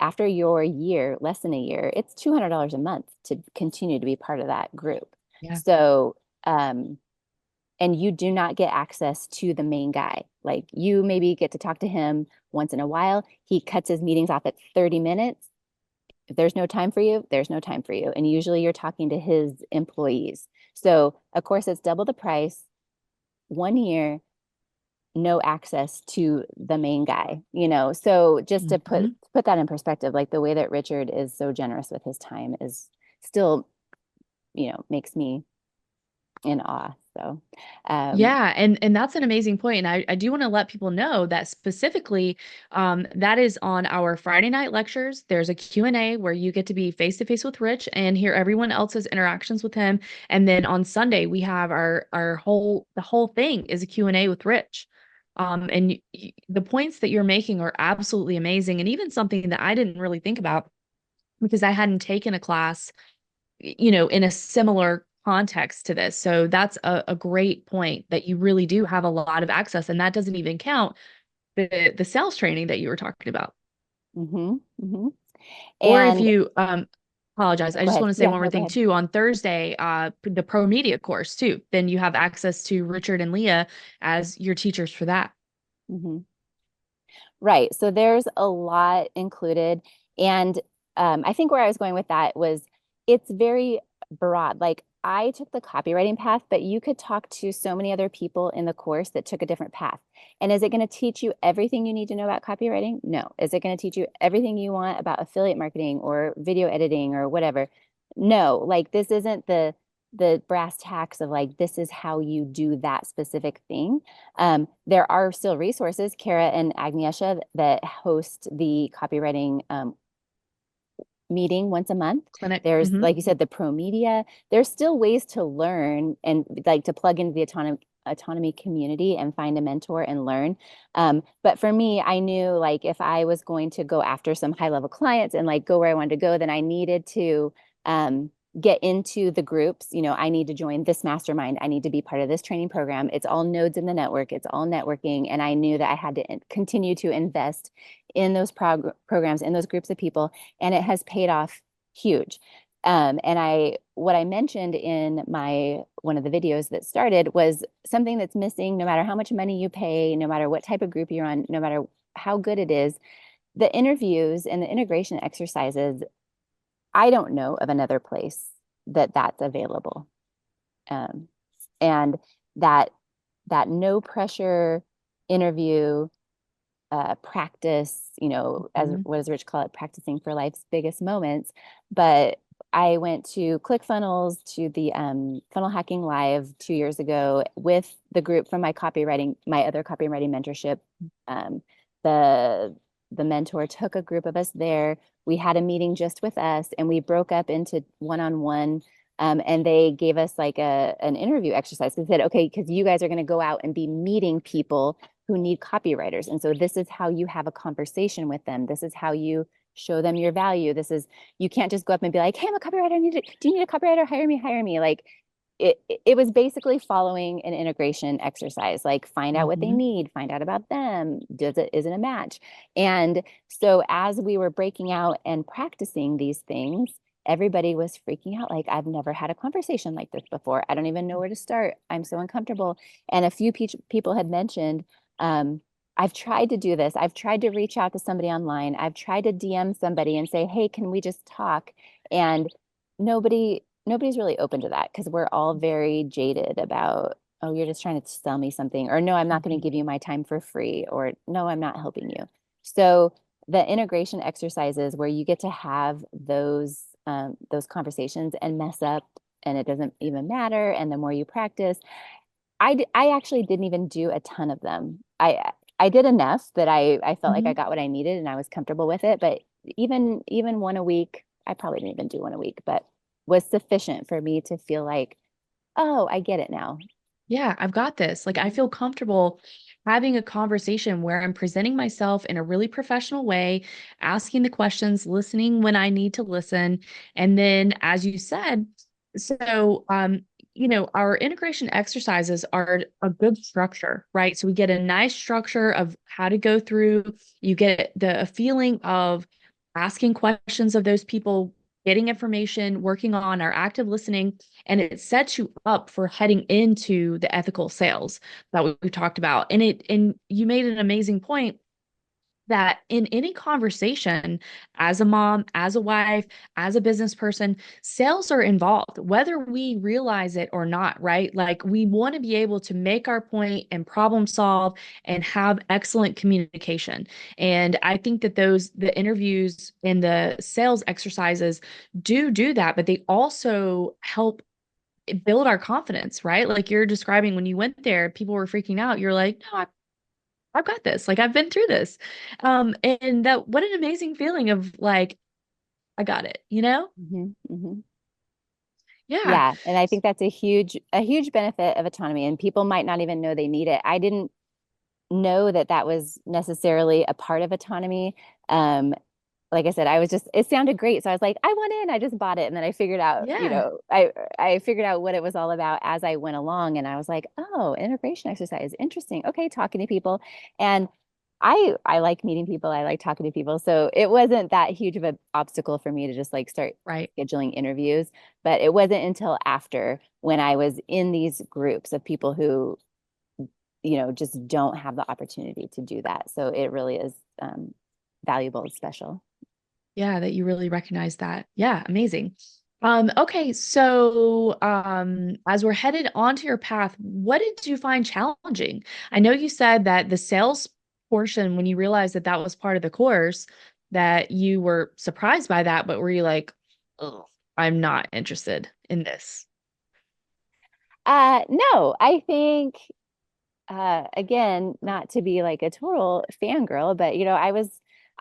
After your year, less than a year, it's $200 a month to continue to be part of that group. Yeah. So, and you do not get access to the main guy. Like you maybe get to talk to him once in a while. He cuts his meetings off at 30 minutes. If there's no time for you, there's no time for you. And usually you're talking to his employees. So, of course, it's double the price, 1 year, no access to the main guy. So just to put Mhm. that in perspective, like the way that Richard is so generous with his time is still, makes me in awe. So, Yeah, and that's an amazing point. And I do want to let people know that specifically, that is on our Friday night lectures. There's a Q&A where you get to be face to face with Rich and hear everyone else's interactions with him. And then on Sunday, we have the whole thing is a Q&A with Rich. And the points that you're making are absolutely amazing. And even something that I didn't really think about because I hadn't taken a class, in a similar context to this. So that's a great point that you really do have a lot of access. And that doesn't even count the sales training that you were talking about. mhm, mhm. Or if And you apologize, I go just ahead. want to say Yeah, one more no, go thing ahead. too. On Thursday, the Pro Media course too. Then you have access to Richard and Leah as your teachers for that. Mhm. Right. So there's a lot included. And I think where I was going with that was it's very broad. Like I took the copywriting path, but you could talk to so many other people in the course that took a different path. And is it going to teach you everything you need to know about copywriting? No. Is it going to teach you everything you want about affiliate marketing or video editing or whatever? No. Like this isn't the brass tacks of like this is how you do that specific thing. There are still resources, Kara and Agnieszka, that host the copywriting meeting once a month. Clinic. There's, Mhm. like you said, the pro media. There's still ways to learn and like to plug into the autonomy community and find a mentor and learn. But for me, I knew like if I was going to go after some high level clients and like go where I wanted to go, then I needed to get into the groups. I need to join this mastermind. I need to be part of this training program. It's all nodes in the network. It's all networking. And I knew that I had to continue to invest in those programs, in those groups of people. And it has paid off huge. And what I mentioned in one of the videos that started was something that's missing no matter how much money you pay, no matter what type of group you're on, no matter how good it is, the interviews and the integration exercises, I don't know of another place that that's available. And that no pressure interview practice, as Mhm. what does Rich call it, practicing for life's biggest moments. But I went to ClickFunnels to the Funnel Hacking Live 2 years ago with the group from my other copywriting mentorship. Um, the the mentor took a group of us there. We had a meeting just with us, and we broke up into one-on-one. And they gave us like an interview exercise. They said, okay, because you guys are going to go out and be meeting people who need copywriters. And so this is how you have a conversation with them. This is how you show them your value. You can't just go up and be like, hey, I'm a copywriter. Do you need a copywriter? Hire me. Like it was basically following an integration exercise, like find out what they Mhm. need, find out about them. Is it a match? And so as we were breaking out and practicing these things, everybody was freaking out. Like, I've never had a conversation like this before. I don't even know where to start. I'm so uncomfortable. And a few people had mentioned, I've tried to do this. I've tried to reach out to somebody online. I've tried to DM somebody and say, hey, can we just talk? And nobody's really open to that because we're all very jaded about, oh, you're just trying to sell me something, or no, I'm not going Mhm. to give you my time for free, or no, I'm not helping you. So the integration exercises where you get to have those conversations and mess up and it doesn't even matter. And the more you practice, I actually didn't even do a ton of them. I did enough that I felt like I Mhm. got what I needed and I was comfortable with it. But even one a week, I probably didn't even do one a week, but was sufficient for me to feel like, oh, I get it now. Yeah, I've got this. Like, I feel comfortable having a conversation where I'm presenting myself in a really professional way, asking the questions, listening when I need to listen. And then, as you said, our integration exercises are a good structure, right? So we get a nice structure of how to go through, you get a feeling of asking questions of those people, getting information, working on our active listening, and it sets you up for heading into the ethical sales that we talked about. And you made an amazing point that in any conversation, as a mom, as a wife, as a business person, sales are involved, whether we realize it or not, right? Like we want to be able to make our point and problem solve and have excellent communication. And I think that the interviews and the sales exercises do that, but they also help build our confidence, right? Like you're describing when you went there, people were freaking out. You're like, no, I've got this. Like I've been through this. And that what an amazing feeling of like, I got it, you know? Hmm. Hmm. Yeah, Yeah, and I think that's a huge benefit of autonomy, and people might not even know they need it. I didn't know that that was necessarily a part of autonomy. Um, like I said, I was just, it sounded great. So I was like, I want in, I just bought it. And then I figured out, yeah, I figured out what it was all about as I went along. And I was like, oh, integration exercise, interesting. Okay, talking to people. And I like meeting people. I like talking to people. So it wasn't that huge of an obstacle for me to just like start right. scheduling interviews. But it wasn't until after, when I was in these groups of people who, just don't have the opportunity to do that. So it really is valuable and special. Yeah, that you really recognize that. Yeah, amazing. Okay, so as we're headed onto your path, what did you find challenging? I know you said that the sales portion, when you realized that that was part of the course, that you were surprised by that, but were you like, oh, I'm not interested in this? No, I think again, not to be like a total fangirl, but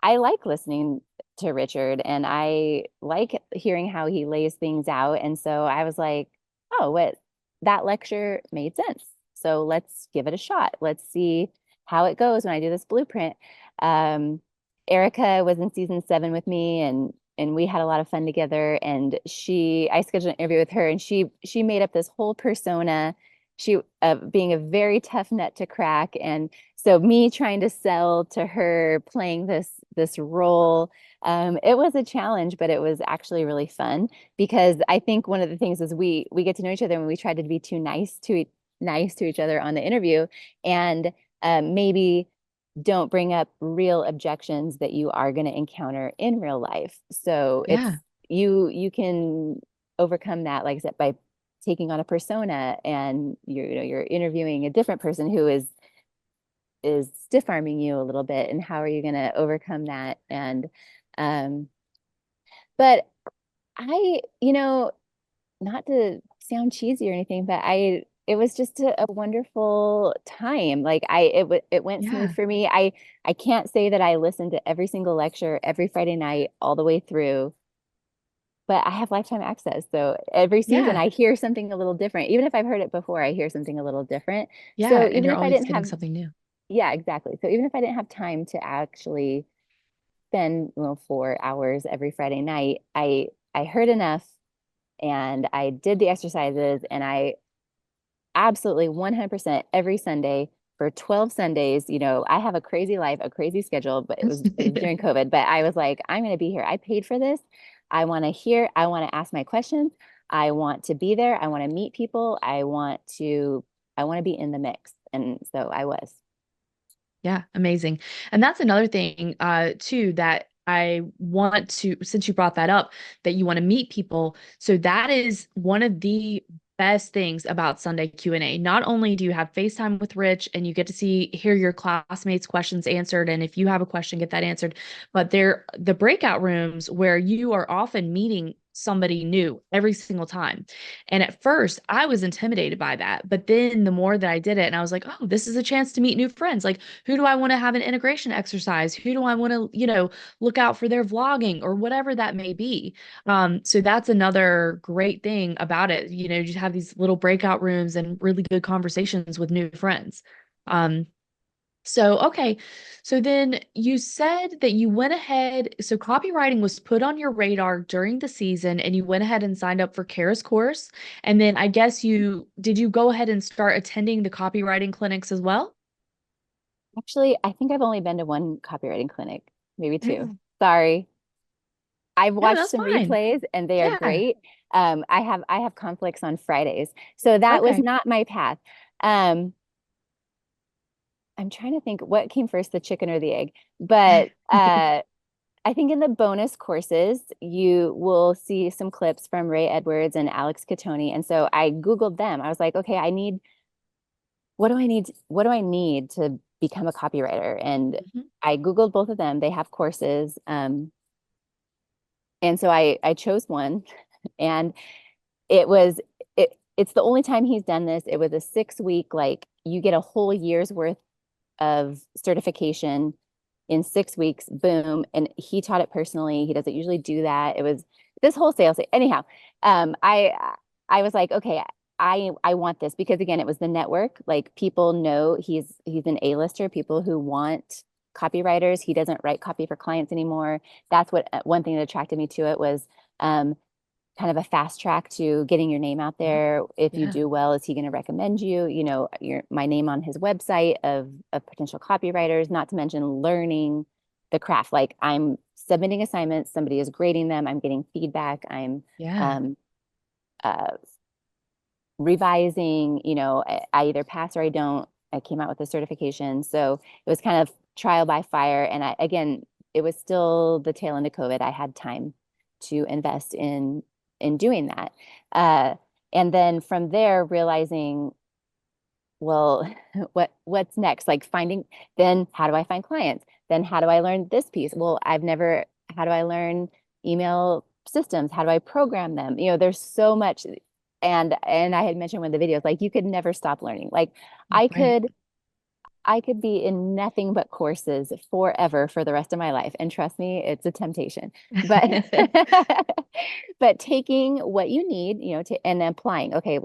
I like listening to Richard, and I like hearing how he lays things out. And so I was like, oh, what that lecture made sense. So let's give it a shot. Let's see how it goes when I do this blueprint. Um, Erica was in season 7 with me, and we had a lot of fun together. And I scheduled an interview with her, and she made up this whole persona, she being a very tough nut to crack. And so me trying to sell to her, playing this role, it was a challenge, but it was actually really fun, because I think one of the things is we get to know each other, and we tried to be too nice to each other on the interview, and maybe don't bring up real objections that you are going to encounter in real life. So it's Yeah. you can overcome that, like I said, by taking on a persona, and you're interviewing a different person who is stiff arming you a little bit, and how are you going to overcome that? And um but I not to sound cheesy or anything, but it was just a wonderful time. Like it went smooth Yeah. for me. I can't say that I listened to every single lecture every Friday night all the way through, but I have lifetime access. So every season Yeah. I hear something a little different. Even if I've heard it before, I hear something a little different. Yeah. So And even you're if I always didn't getting have, something new. yeah, exactly. So even if I didn't have time to actually spend 4 hours every Friday night, I heard enough, and I did the exercises, and I absolutely 100% every Sunday for 12 Sundays. I have a crazy life, a crazy schedule, but it was during COVID, but I was like, I'm going to be here. I paid for this. I want to hear, I want to ask my questions. I want to be there. I want to meet people. I want to be in the mix. And so I was. Yeah, amazing. And that's another thing too that I want to, since you brought that up, that you want to meet people. So that is one of the best things about Sunday Q&A. Not only do you have FaceTime with Rich and you get to hear your classmates' questions answered, and if you have a question, get that answered, but they're the breakout rooms where you are often meeting somebody new every single time. And at first, I was intimidated by that. But then the more that I did it, and I was like, oh, this is a chance to meet new friends. Like, who do I want to have an integration exercise? Who do I want to, look out for their vlogging or whatever that may be? So that's another great thing about it. Just have these little breakout rooms and really good conversations with new friends. Um, so, okay. So then you said that you went ahead. So copywriting was put on your radar during the season and you went ahead and signed up for Kara's course. And then I guess did you go ahead and start attending the copywriting clinics as well? Actually, I think I've only been to one copywriting clinic, maybe two. Mm. Sorry. I've No, watched that's some fine. replays, and they are Yeah. great. I have conflicts on Fridays, so that was Okay. not my path. Um, I'm trying to think what came first, the chicken or the egg. But I think in the bonus courses, you will see some clips from Ray Edwards and Alex Catoni. And so I Googled them. I was like, okay, what do I need? What do I need to become a copywriter? And Mhm. I Googled both of them. They have courses. And so I chose one, and it was it's the only time he's done this. It was a 6 week, like you get a whole year's worth of certification in 6 weeks, boom. And he taught it personally. He doesn't usually do that. It was this whole sales thing. Anyhow, I was like, okay, I want this because again, it was the network. Like people know he's an A-lister, people who want copywriters. He doesn't write copy for clients anymore. That's what one thing that attracted me to it was um, kind of a fast track to getting your name out Yeah. there. If you Yeah. do well, is he going to recommend you? You know, my name on his website of potential copywriters, not to mention learning the craft. Like I'm submitting assignments, somebody is grading them, I'm getting feedback, I'm Yeah. um, uh, revising, you know, I either pass or I don't. I came out with a certification. So it was kind of trial by fire. And again, it was still the tail end of COVID. I had time to invest in doing that. Uh, and then from there, realizing, well, what's next? Like finding, then how do I find clients? Then how do I learn this piece? Well, how do I learn email systems? How do I program them? You know, there's so much. And I had mentioned one of the videos, like you could never stop learning. Like I Right. could I could be in nothing but courses forever for the rest of my life. And trust me, it's a temptation. But but taking what you need, you know, and applying, okay,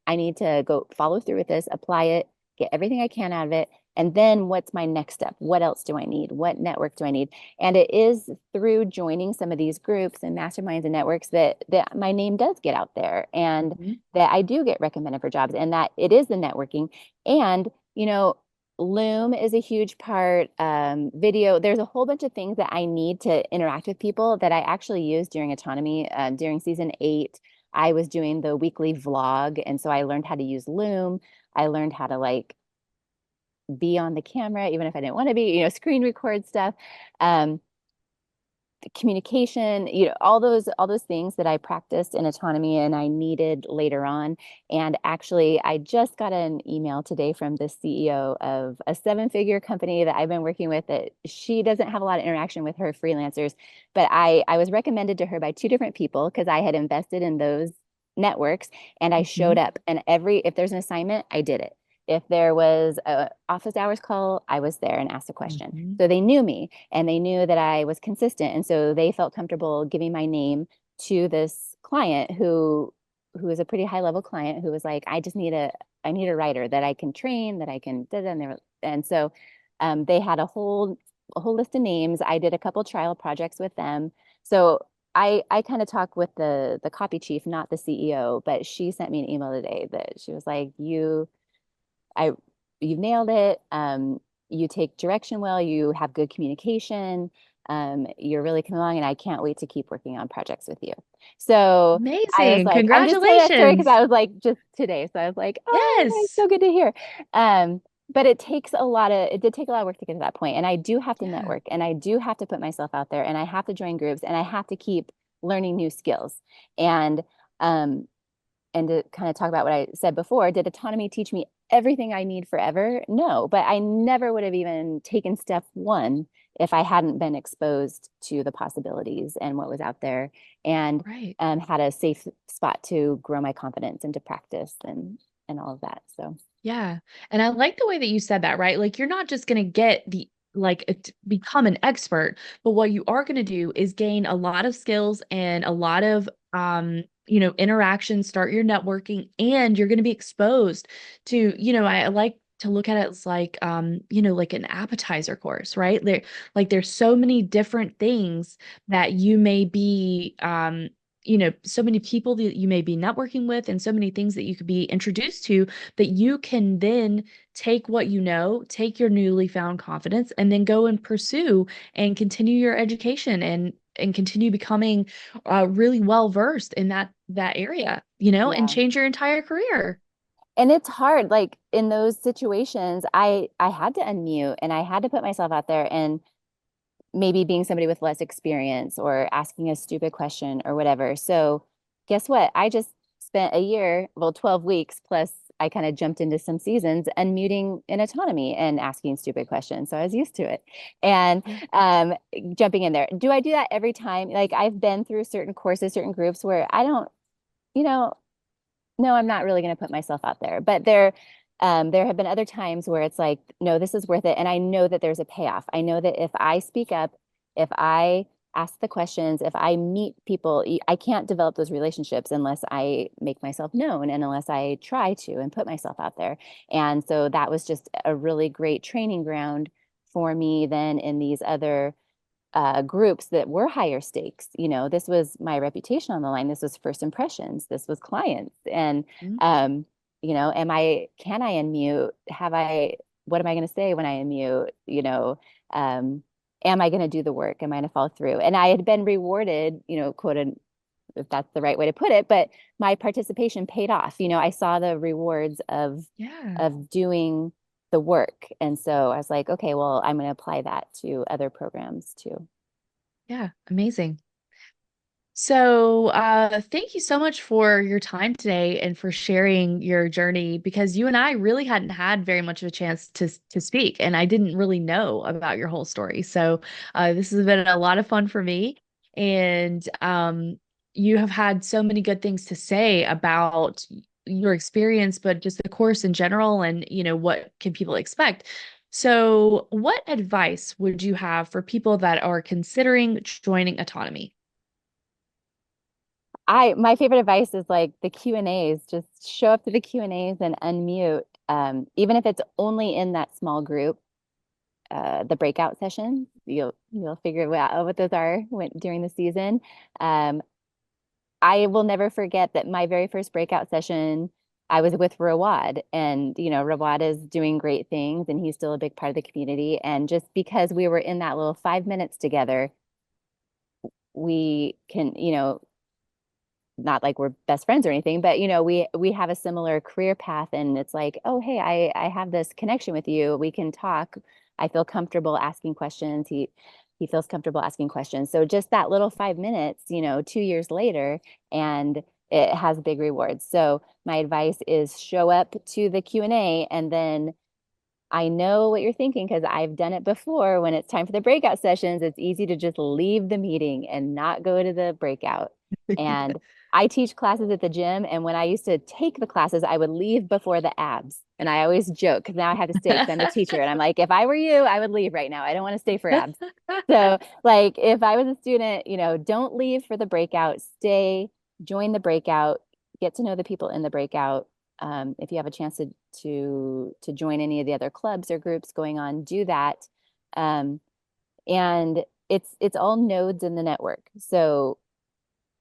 I need to go follow through with this, apply it, get everything I can out of it. And then what's my next step? What else do I need? What network do I need? And it is through joining some of these groups and masterminds and networks that my name does get out there and Mhm. that I do get recommended for jobs and that it is the networking. And, you know, Loom is a huge part, video. There's a whole bunch of things that I need to interact with people that I actually use during autonomy. During season 8, I was doing the weekly vlog. And so I learned how to use Loom. I learned how to like be on the camera, even if I didn't want to be, you know, screen record stuff. Um, Communication, you know, all those things that I practiced in autonomy and I needed later on. And actually, I just got an email today from the CEO of a 7-figure company that I've been working with that she doesn't have a lot of interaction with her freelancers, but I was recommended to her by 2 different people because I had invested in those networks and I showed Mhm. up and if there's an assignment, I did it. If there was a office hours call, I was there and asked a question. Mhm. So they knew me and they knew that I was consistent. And so they felt comfortable giving my name to this client who is a pretty high level client who was like, I need a writer that I can train, that I can, and so they had a whole list of names. I did a couple trial projects with them. So I kind of talk with the copy chief, not the CEO, but she sent me an email today that she was like, I you've nailed it. You take direction well, you have good communication. You're really coming along, and I can't wait to keep working on projects with you. So I was Amazing. like, I'm just telling that story because Congratulations. I was like, just today. So I was like, oh, it's Yes. so good to hear. But it did take a lot of work to get to that point. And I do have to Yeah. network and I do have to put myself out there and I have to join groups and I have to keep learning new skills. And um, and to kind of talk about what I said before, did autonomy teach me everything I need forever? No, but I never would have even taken step one if I hadn't been exposed to the possibilities and what was out there and Right. had a safe spot to grow my confidence and to practice and all of that. So Yeah. And I like the way that you said that, right? Like you're not just going to get become an expert, but what you are going to do is gain a lot of skills and a lot of interactions, start your networking, and you're going to be exposed to, I like to look at it as like like an appetizer course, right? There's so many different things that you may be so many people that you may be networking with and so many things that you could be introduced to that you can then take what you know, take your newly found confidence, and then go and pursue and continue your education and continue becoming really well versed in that area, and yeah. change your entire career. and it's hard. Like in those situations, I had to unmute and I had to put myself out there, and maybe being somebody with less experience or asking a stupid question or whatever. So guess what? I just spent a year, well, 12 weeks plus I kind of jumped into some seasons unmuting in autonomy and asking stupid questions. So I was used to it. And Yeah. jumping in there. Do I do that every time? Like I've been through certain courses, certain groups where I don't, you know, no, I'm not really going to put myself out there. But there have been other times where it's like, no, this is worth it. And I know that there's a payoff. I know that if I speak up, if I ask the questions, if I meet people, I can't develop those relationships unless I make myself known and unless I try to and put myself out there. And so that was just a really great training ground for me then in these other groups that were higher stakes. You know, this was my reputation on the line. This was first impressions. This was clients. And, Mhm. you know, can I unmute? What am I going to say when I unmute? You know, am I going to do the work? Am I going to follow through? And I had been rewarded, you know, quoted, if that's the right way to put it, but my participation paid off. You know, I saw the rewards Yeah. of doing the work. And so I was like, okay, well, I'm going to apply that to other programs too. Yeah. Amazing. So, thank you so much for your time today and for sharing your journey, because you and I really hadn't had very much of a chance to speak, and I didn't really know about your whole story. So, this has been a lot of fun for me, and you have had so many good things to say about your experience, but just the course in general, and what can people expect. So, what advice would you have for people that are considering joining autonomy? My favorite advice is like the Q&As, just show up to the Q&As and unmute. Even if it's only in that small group, the breakout sessions, you'll figure out what those are during the season. I will never forget that my very first breakout session, I was with Rawad, and Rawad is doing great things and he's still a big part of the community. And just because we were in that little 5 minutes together, we can, not like we're best friends or anything, but we have a similar career path, and it's like, oh, hey, I have this connection with you. We can talk. I feel comfortable asking questions. He feels comfortable asking questions. So just that little 5 minutes, 2 years later, and it has big rewards. So my advice is show up to the Q&A, and then I know what you're thinking because I've done it before. When it's time for the breakout sessions, it's easy to just leave the meeting and not go to the breakout. And I teach classes at the gym, and when I used to take the classes, I would leave before the abs. And I always joke because now I have to stay because I'm a teacher. And I'm like, if I were you, I would leave right now. I don't want to stay for abs. So, like, if I was a student, don't leave for the breakout, stay, join the breakout, get to know the people in the breakout. If you have a chance to join any of the other clubs or groups going on, do that. And it's all nodes in the network. So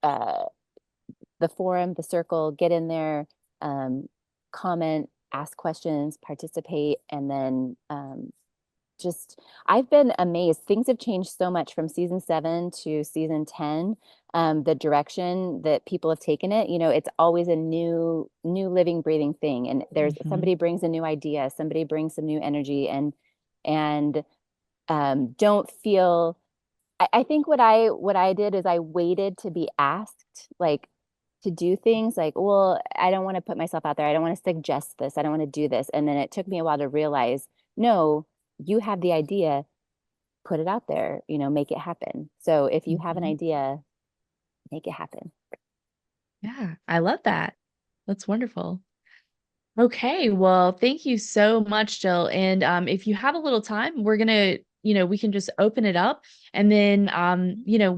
uh, the forum, the circle, get in there, comment, ask questions, participate, and then just I've been amazed. Things have changed so much from season 7 to season 10. The direction that people have taken it, it's always a new living, breathing thing. And there's Mhm. somebody brings a new idea, somebody brings some new energy, and don't feel. I think what I did is I waited to be asked, like to do things like, well, I don't want to put myself out there. I don't want to suggest this. I don't want to do this. And then it took me a while to realize, no, you have the idea, put it out there, make it happen. So if you have an Mhm. idea, make it happen. Yeah, I love that. That's wonderful. Okay, well, thank you so much, Jill. And if you have a little time, we're gonna, we can just open it up, and then,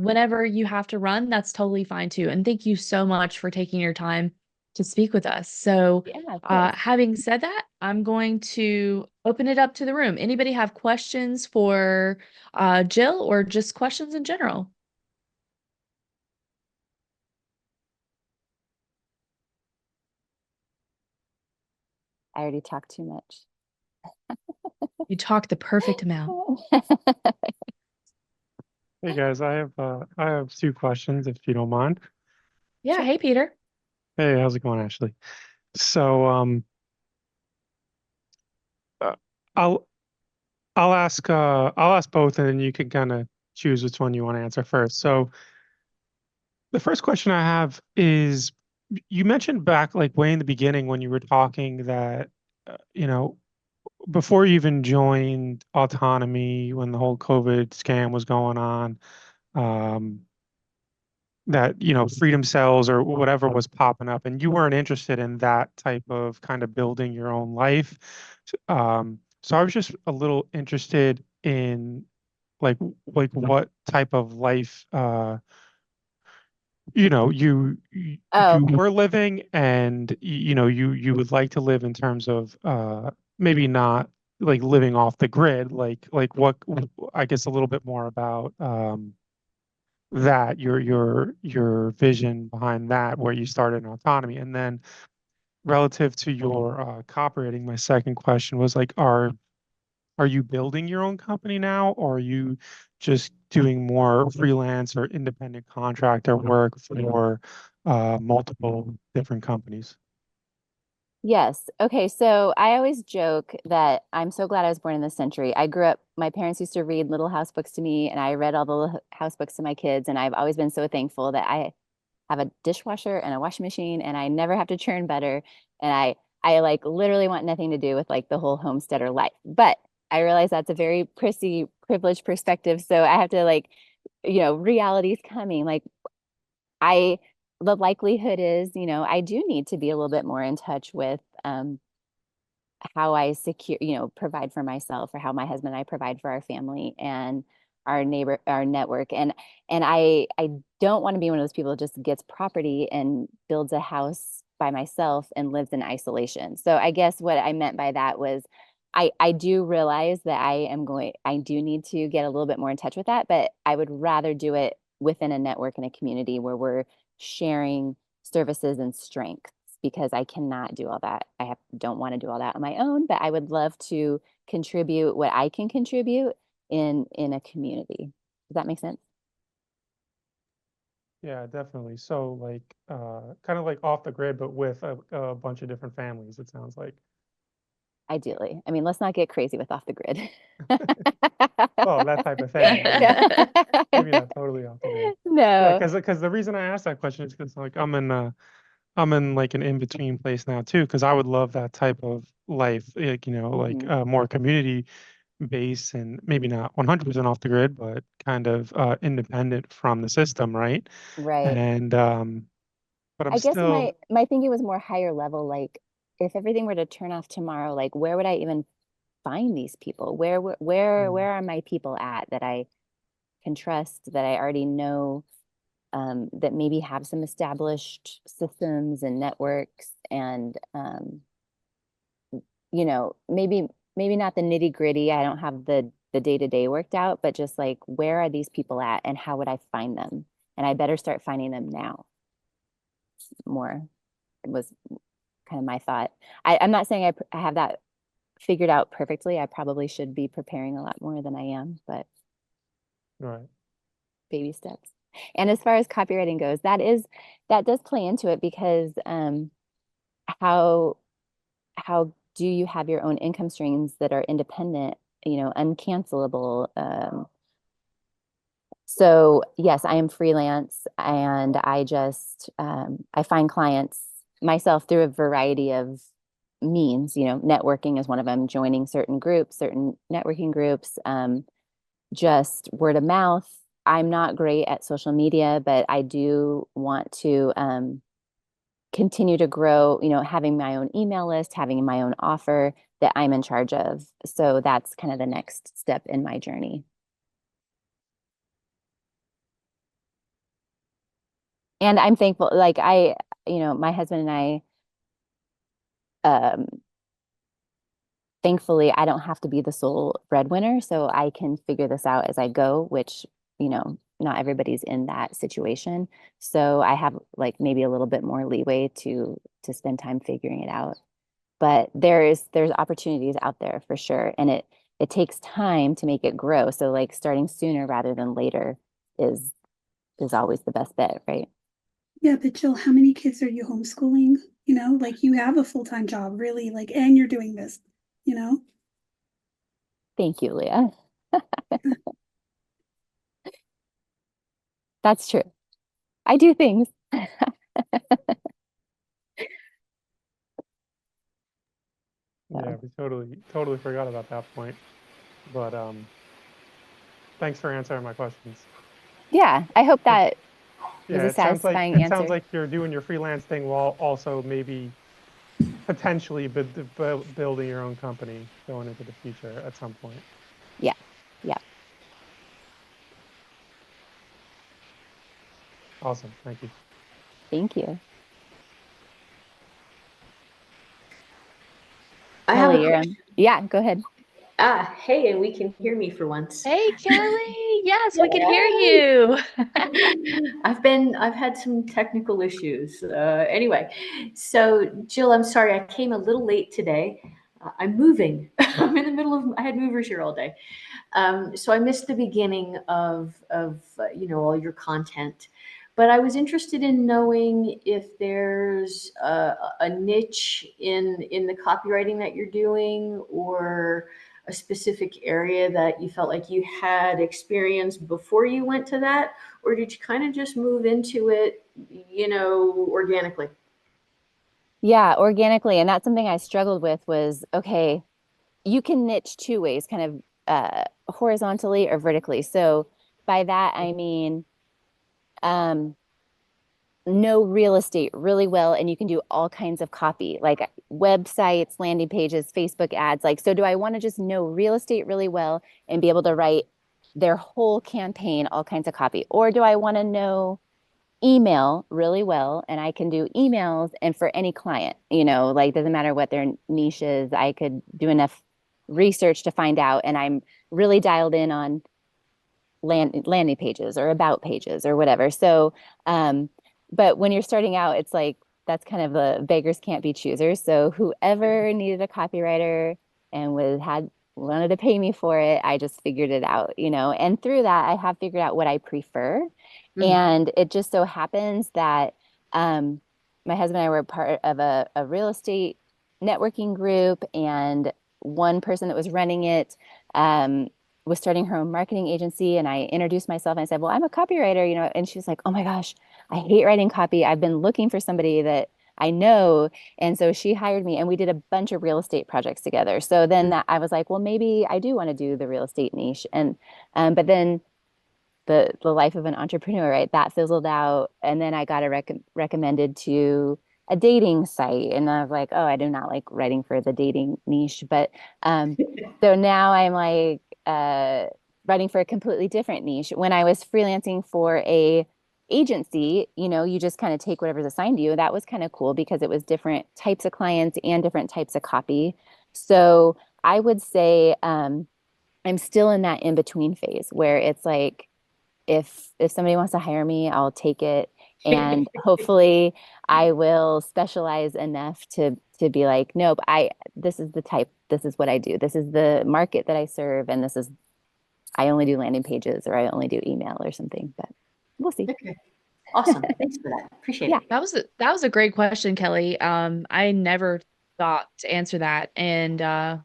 whenever you have to run, that's totally fine too. And thank you so much for taking your time to speak with us. So, Yeah, of course. having said that, I'm going to open it up to the room. Anybody have questions for Jill, or just questions in general? I already talked too much. You talk the perfect amount. Hey guys, I have two questions if you don't mind. Yeah. Sure. Hey, Peter. Hey, how's it going, Ashley? So I'll I'll ask both, and then you can kind of choose which one you want to answer first. So the first question I have is, you mentioned back like way in the beginning when you were talking that you know, before you even joined Autonomy, when the whole COVID scam was going on, um, that, freedom cells or whatever was popping up, and you weren't interested in that type of kind of building your own life. So I was just a little interested in like what type of life you Oh, were living, and you would like to live in terms of maybe not like living off the grid, like what, I guess, a little bit more about that, your vision behind that, where you started in autonomy. And then relative to your copywriting, my second question was like, are you building your own company now, or are you just doing more freelance or independent contractor work for multiple different companies? yes. Okay. So I always joke that I'm so glad I was born in this century. I grew up, my parents used to read little house books to me, and I read all the little house books to my kids. And I've always been so thankful that I have a dishwasher and a washing machine, and I never have to churn butter. And I like literally want nothing to do with like the whole homesteader life. But I realize that's a very prissy, privileged perspective. So I have to like, reality's coming. Like I, the likelihood is, I do need to be a little bit more in touch with how I secure, provide for myself, or how my husband and I provide for our family and our network. And I don't want to be one of those people that just gets property and builds a house by myself and lives in isolation. So I guess what I meant by that was I do realize that I do need to get a little bit more in touch with that, but I would rather do it within a network and a community where we're sharing services and strengths, because I cannot do all that. Don't want to do all that on my own, but I would love to contribute what I can contribute in a community. Does that make sense? Yeah, definitely. So like kind of like off the grid, but with a bunch of different families, it sounds like. Ideally. I mean, let's not get crazy with off the grid. Well, that type of thing. Maybe not totally off the grid. Yeah, No. because the reason I asked that question is because like I'm in like an in-between place now too, because I would love that type of life, like, like Mhm. more community based, and maybe not 100% off the grid, but kind of independent from the system, right? Right. And but I'm I guess still, my thinking was more higher level, like if everything were to turn off tomorrow, like where would I even find these people? mm, Where are my people at that I can trust, that I already know, that maybe have some established systems and networks, and maybe not the nitty gritty. I don't have the day to day worked out, but just like where are these people at and how would I find them? And I better start finding them now. More was kind of my thought. I'm not saying I have that figured out perfectly. I probably should be preparing a lot more than I am, but right. baby steps. And as far as copywriting goes, that does play into it, because how how do you have your own income streams that are independent, uncancelable? So yes, I am freelance, and I find clients myself through a variety of means. Networking is one of them, joining certain groups, certain networking groups, just word of mouth. I'm not great at social media, but I do want to continue to grow, having my own email list, having my own offer that I'm in charge of. So that's kind of the next step in my journey. And I'm thankful, like my husband and I, um, thankfully, I don't have to be the sole breadwinner, so I can figure this out as I go, which, not everybody's in that situation. So I have like maybe a little bit more leeway to spend time figuring it out. But there's opportunities out there for sure, and it takes time to make it grow. So like starting sooner rather than later is is always the best bet, right? Yeah, but Jill, how many kids are you homeschooling? Like you have a full-time job, really, like, and you're doing this, you know? Thank you, Leah. That's true. I do things. Yeah, we totally forgot about that point. But thanks for answering my questions. Yeah, I hope that was Yeah, a satisfying it sounds answer. like you're doing your freelance thing while also maybe potentially building your own company going into the future at some point. Yeah, yeah. Awesome. Thank you. Thank you. I have a Kelly, you're on. question. Yeah, go ahead. Hey, and we can hear me for once. Hey, Kelly. Yes, we can hear you. I've had some technical issues. Anyway, so Jill, I'm sorry, I came a little late today. I'm moving. I'm in the middle of, I had movers here all day. So I missed the beginning of all your content. But I was interested in knowing if there's a niche in the copywriting that you're doing, or a specific area that you felt like you had experience before you went to that, or did you kind of just move into it, organically? Yeah, organically. And that's something I struggled with was, okay, you can niche two ways, kind of horizontally or vertically. So by that, I mean, um, know real estate really well, and you can do all kinds of copy, like websites, landing pages, Facebook ads. Like, so do I want to just know real estate really well and be able to write their whole campaign, all kinds of copy? Or do I want to know email really well and I can do emails, and for any client, like doesn't matter what their niche is, I could do enough research to find out, and I'm really dialed in on landing pages or about pages or whatever. So, but when you're starting out, it's like that's kind of the beggars can't be choosers. So whoever needed a copywriter and wanted to pay me for it, I just figured it out, and through that, I have figured out what I prefer. And it just so happens that my husband and I were part of a real estate networking group, and one person that was running it was starting her own marketing agency. And I introduced myself and I said, well, I'm a copywriter, and she was like, oh my gosh, I hate writing copy. I've been looking for somebody that I know. And so she hired me, and we did a bunch of real estate projects together. So then I was like, well, maybe I do want to do the real estate niche. And but then the life of an entrepreneur, right? That fizzled out. And then I got recommended to a dating site. And I was like, oh, I do not like writing for the dating niche. But so now I'm like writing for a completely different niche. When I was freelancing for a agency, you just kind of take whatever's assigned to you. That was kind of cool because it was different types of clients and different types of copy. So I would say I'm still in that in-between phase where it's like, if somebody wants to hire me, I'll take it. And hopefully I will specialize enough to be like, nope, this is the type, this is what I do. This is the market that I serve, and I only do landing pages, or I only do email or something, but we'll see. Okay. Awesome. Thanks for that. Appreciate it. That was a great question, Kelly. I never thought to answer that, and that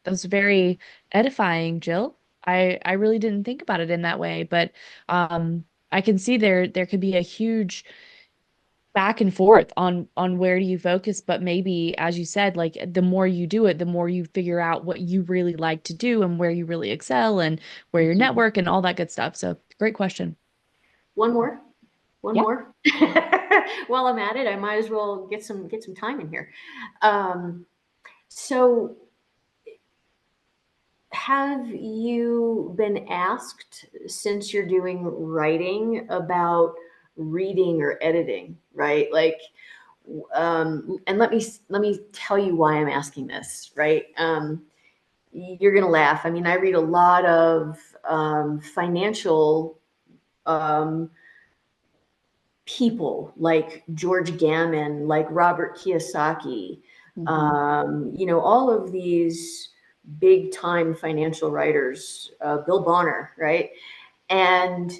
was very edifying, Jill. I really didn't think about it in that way, but I can see there could be a huge back and forth on where do you focus, but maybe, as you said, like the more you do it, the more you figure out what you really like to do and where you really excel and where your network and all that good stuff. So great question. One more. One Yeah. more. While I'm at it, I might as well get some time in here. So have you been asked, since you're doing writing, about reading or editing, right? Like, and let me tell you why I'm asking this, right? You're gonna laugh. I mean, I read a lot of financial um, people like George Gammon, like Robert Kiyosaki, all of these big time financial writers, Bill Bonner, right? And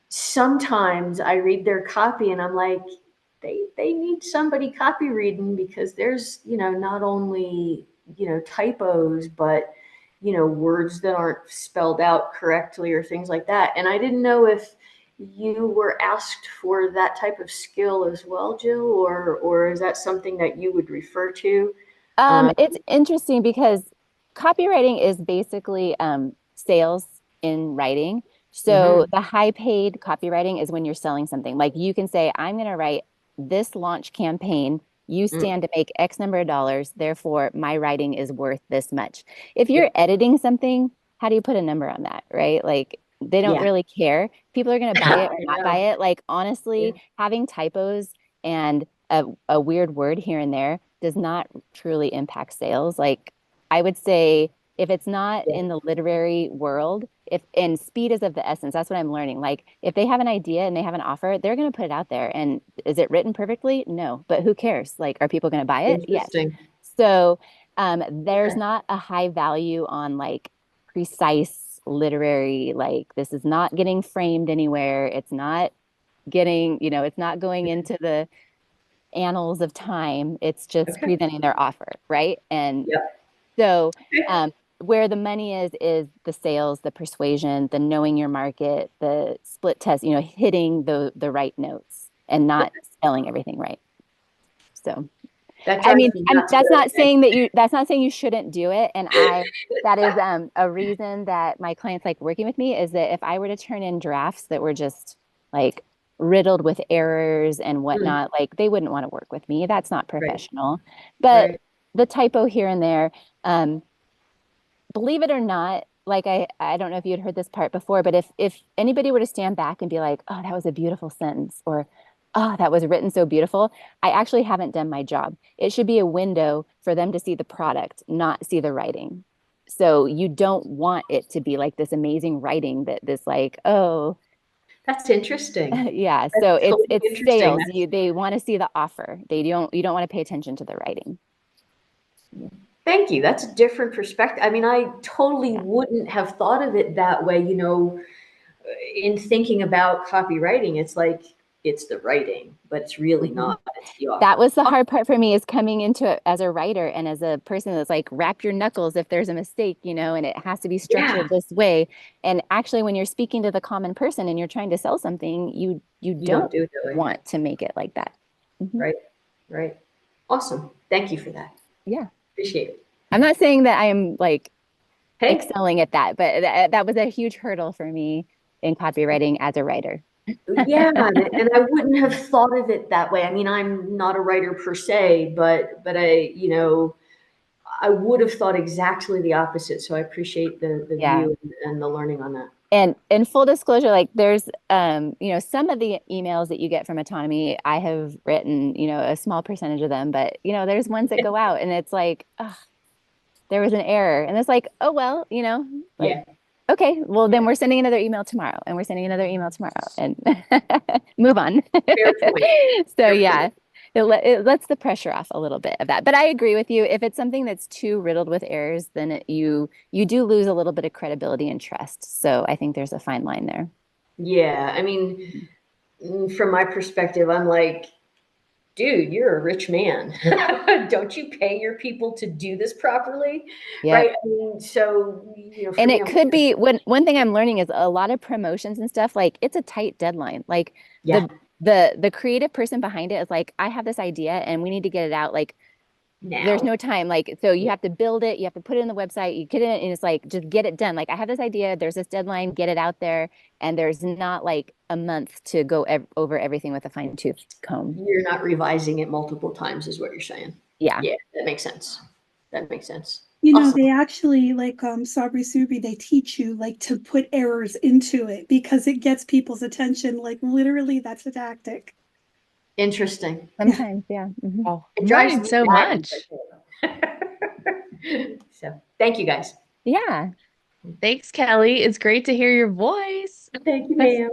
sometimes I read their copy and I'm like, they need somebody copy reading, because there's, not only, typos, but words that aren't spelled out correctly or things like that. And I didn't know if you were asked for that type of skill as well, Jill, or is that something that you would refer to? It's interesting because copywriting is basically sales in writing. So the high paid copywriting is when you're selling something. Like you can say, I'm going to write this launch campaign. You stand to make X number of dollars. Therefore, my writing is worth this much. If you're editing something, how do you put a number on that, right? Like they don't Yeah. really care. People are going to buy it or I not know. buy it. Like honestly, having typos and a weird word here and there does not truly impact sales. Like I would say if it's not in the literary world, if and speed is of the essence, that's what I'm learning. Like if they have an idea and they have an offer, they're going to put it out there. And is it written perfectly? No, but who cares? Like, are people going to buy it? Yes. Interesting. So there's not a high value on like precise literary, like this is not getting framed anywhere. It's not getting, it's not going into the annals of time. It's just presenting their offer, right? And so where the money is the sales, the persuasion, the knowing your market, the split test, hitting the right notes and not spelling everything right. So I mean, that's not saying you shouldn't do it. And that is a reason that my clients like working with me is that if I were to turn in drafts that were just like riddled with errors and whatnot, like they wouldn't want to work with me. That's not professional. But the typo here and there, believe it or not, like I don't know if you had heard this part before, but if anybody were to stand back and be like, oh, that was a beautiful sentence, or oh, that was written so beautiful, I actually haven't done my job. It should be a window for them to see the product, not see the writing. So you don't want it to be like this amazing writing that this like, oh, that's interesting. yeah. That's So totally it's sales. They want to see the offer. You don't want to pay attention to the writing. Thank you. That's a different perspective. I mean, I totally wouldn't have thought of it that way, in thinking about copywriting. It's like it's the writing, but it's really not. It's the offer. That was the hard part for me, is coming into it as a writer and as a person that's like, wrap your knuckles if there's a mistake, and it has to be structured this way. And actually, when you're speaking to the common person and you're trying to sell something, you don't do it that way. want to make it like that. Right. Awesome. Thank you for that. Yeah. Appreciate it. I'm not saying that I am like excelling at that, but that was a huge hurdle for me in copywriting as a writer. Yeah, and I wouldn't have thought of it that way. I mean, I'm not a writer per se, but I would have thought exactly the opposite. So I appreciate the view and the learning on that. And in full disclosure, like there's, some of the emails that you get from Autonomy, I have written, a small percentage of them, but, there's ones that go out and it's like, oh, there was an error. And it's like, oh, well, okay, well, then we're sending another email tomorrow and we're sending another email tomorrow and move on. So yeah, it lets the pressure off a little bit of that. But I agree with you. If it's something that's too riddled with errors, then you do lose a little bit of credibility and trust. So I think there's a fine line there. Yeah, I mean, from my perspective, I'm like, dude, you're a rich man. Don't you pay your people to do this properly? Right. I mean, so, and it could be one thing I'm learning is a lot of promotions and stuff, like it's a tight deadline. Like the creative person behind it is like, I have this idea and we need to get it out. Like there's no time. Like, so you have to build it, you have to put it in the website, you get it, and it's like, just get it done. Like I have this idea, there's this deadline, get it out there. And there's not like a month to go over everything with a fine tooth comb. You're not revising it multiple times is what you're saying. Yeah. Yeah, that makes sense. That makes sense. They actually like Sabri Subi, they teach you like to put errors into it because it gets people's attention. Like literally that's a tactic. Interesting. Sometimes, yeah. Oh, it drives me so much. So thank you guys. Yeah. Thanks, Kelly. It's great to hear your voice. Thank you, ma'am.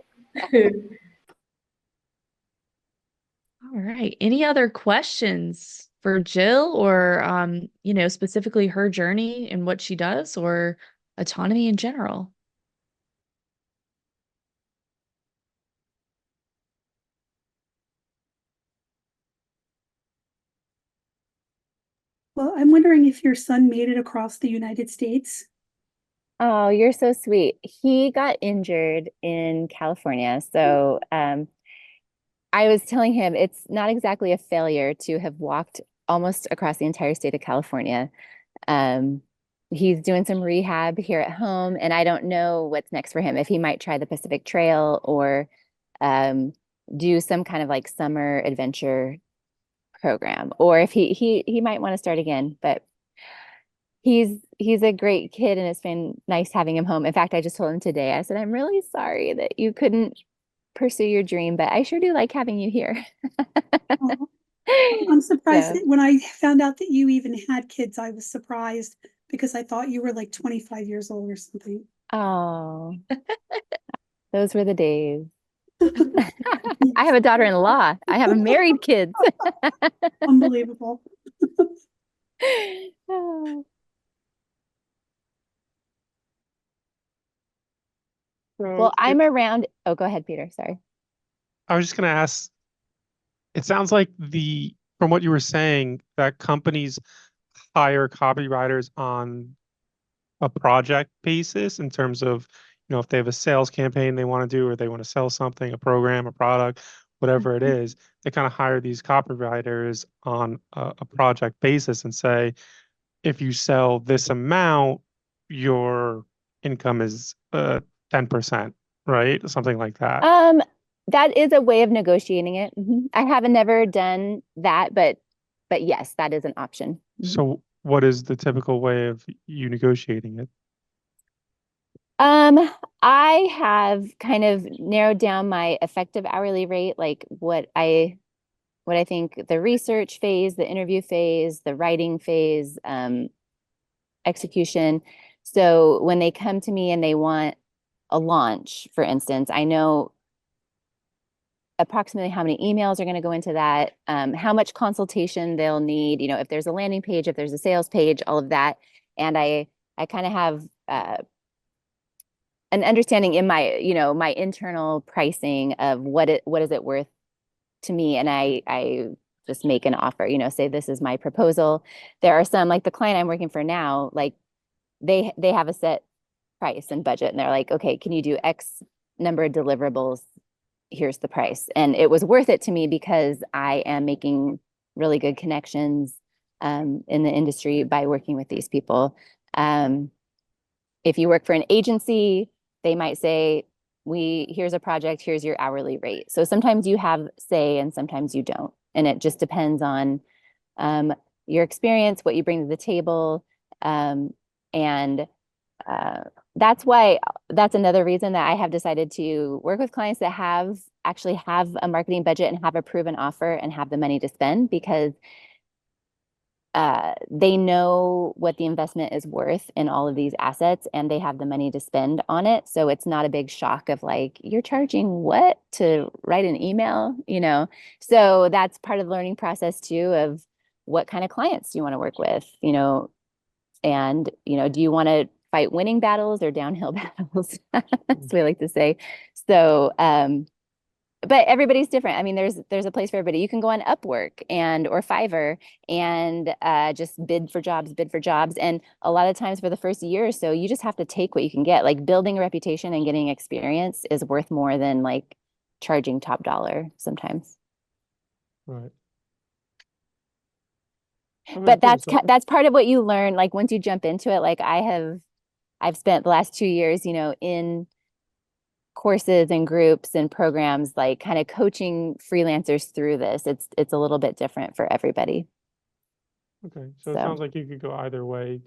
All right. Any other questions for Jill or, specifically her journey and what she does or autonomy in general? Well, I'm wondering if your son made it across the United States. Oh, you're so sweet. He got injured in California. So I was telling him it's not exactly a failure to have walked almost across the entire state of California. Um, he's doing some rehab here at home, and I don't know what's next for him, if he might try the Pacific Trail or um, do some kind of like summer adventure program, or if he might want to start again. But he's a great kid, and it's been nice having him home. In fact, I just told him today, I said, I'm really sorry that you couldn't pursue your dream, but I sure do like having you here. Oh, I'm surprised So, that when I found out that you even had kids, I was surprised because I thought you were like 25 years old or something. oh, those were the days. I have Yes. a daughter-in-law. I have married kids. Unbelievable. So Well, I'm around. Oh, go ahead, Peter. Sorry. I was just going to ask, it sounds like from what you were saying, that companies hire copywriters on a project basis in terms of, if they have a sales campaign they want to do, or they want to sell something, a program, a product, whatever it is, they kind of hire these copywriters on a project basis and say, if you sell this amount, your income is 10%, right? Something like that. Um, that is a way of negotiating it. I haven't never done that, but yes, that is an option. So what is the typical way of you negotiating it? Um, I have kind of narrowed down my effective hourly rate, like what I think the research phase, the interview phase, the writing phase, execution. So when they come to me and they want a launch, for instance, I know approximately how many emails are going to go into that, how much consultation they'll need, if there's a landing page, if there's a sales page, all of that. And I kind of have an understanding in my internal pricing of what is it worth to me, and I just make an offer, say this is my proposal. There are some, like the client I'm working for now, like they have a set price and budget, and they're like, okay, can you do X number of deliverables? Here's the price. And it was worth it to me because I am making really good connections in the industry by working with these people. If you work for an agency, they might say, here's a project, here's your hourly rate. So sometimes you have say and sometimes you don't. And it just depends on your experience, what you bring to the table. And that's another reason that I have decided to work with clients that actually have a marketing budget and have a proven offer and have the money to spend, because they know what the investment is worth in all of these assets and they have the money to spend on it. So it's not a big shock of like, you're charging what to write an email, So that's part of the learning process too, of what kind of clients do you want to work with, and, do you want to fight winning battles or downhill battles? That's what I like to say. So, but everybody's different. I mean, there's a place for everybody. You can go on Upwork or Fiverr and just bid for jobs. And a lot of times for the first year or so, you just have to take what you can get. Like building a reputation and getting experience is worth more than like charging top dollar sometimes. Right. But that's part of what you learn. Like once you jump into it, like I've spent the last 2 years, in courses and groups and programs, like kind of coaching freelancers through this. It's a little bit different for everybody. Okay, so it sounds like you could go either way,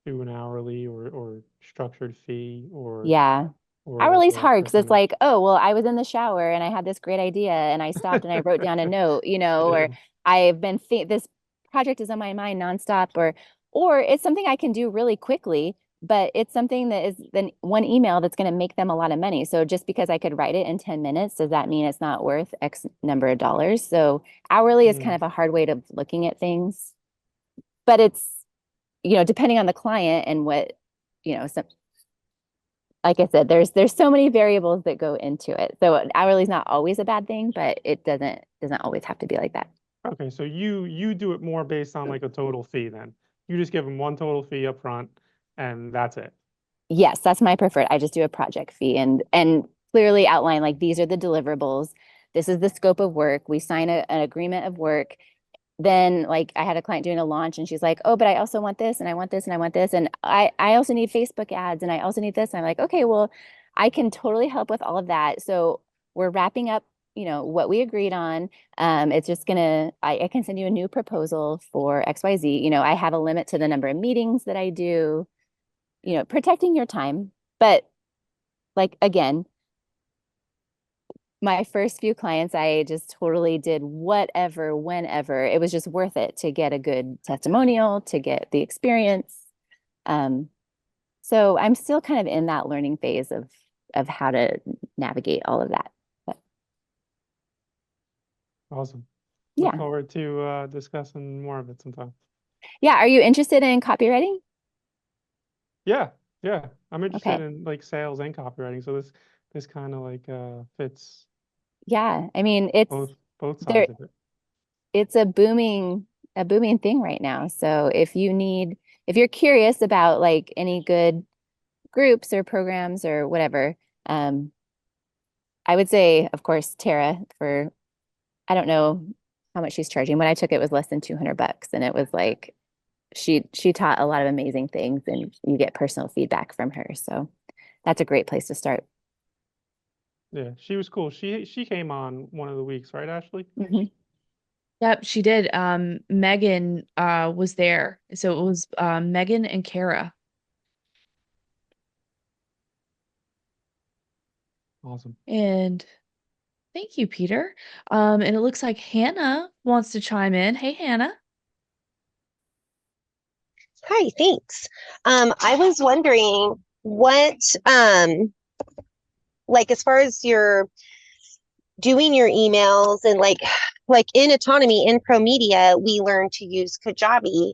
do an hourly or structured fee Yeah. or like Hourly's a hard because it's percentage. like, oh, well, I was in the shower and I had this great idea and I stopped and I wrote down a note, or I've been this project is on my mind nonstop, or it's something I can do really quickly, but it's something that is then one email that's going to make them a lot of money. So just because I could write it in 10 minutes, does that mean it's not worth X number of dollars? So hourly is kind of a hard way of looking at things, but it's, depending on the client and what, some, like I said, there's so many variables that go into it. So hourly is not always a bad thing, but it doesn't always have to be like that. Okay, so you do it more based on like a total fee then. You just give them one total fee up front and that's it. Yes, that's my preferred. I just do a project fee and clearly outline like these are the deliverables. This is the scope of work. We sign an agreement of work. Then like I had a client doing a launch and she's like, oh, but I also want this and I want this and I want this. And I also need Facebook ads and I also need this. And I'm like, okay, well, I can totally help with all of that. So we're wrapping up, you know, what we agreed on. It's just I can send you a new proposal for XYZ. You know, I have a limit to the number of meetings that I do, you know, protecting your time. But like, again, my first few clients, I just totally did whatever, whenever. It was just worth it to get a good testimonial, to get the experience. So I'm still kind of in that learning phase of how to navigate all of that. But Awesome. Look yeah. forward to discussing more of it sometime. Yeah. Are you interested in copywriting? Yeah, yeah. I'm interested Okay. in like sales and copywriting. So this kind of like fits Yeah. I mean, it's both there, sides of it. it's a booming thing right now. So if you're curious about like any good groups or programs or whatever, I would say, of course, Tara I don't know how much she's charging. When I took it was less than $200, and it was like she taught a lot of amazing things, and you get personal feedback from her. So that's a great place to start. Yeah, she was cool. She came on one of the weeks, right, Ashley? Mhm. Yep, she did. Megan was there. So it was Megan and Kara. Awesome. And thank you, Peter. And it looks like Hannah wants to chime in. Hey, Hannah. Hi, thanks. I was wondering what, like as far as your doing your emails and like in autonomy in pro media, we learned to use Kajabi.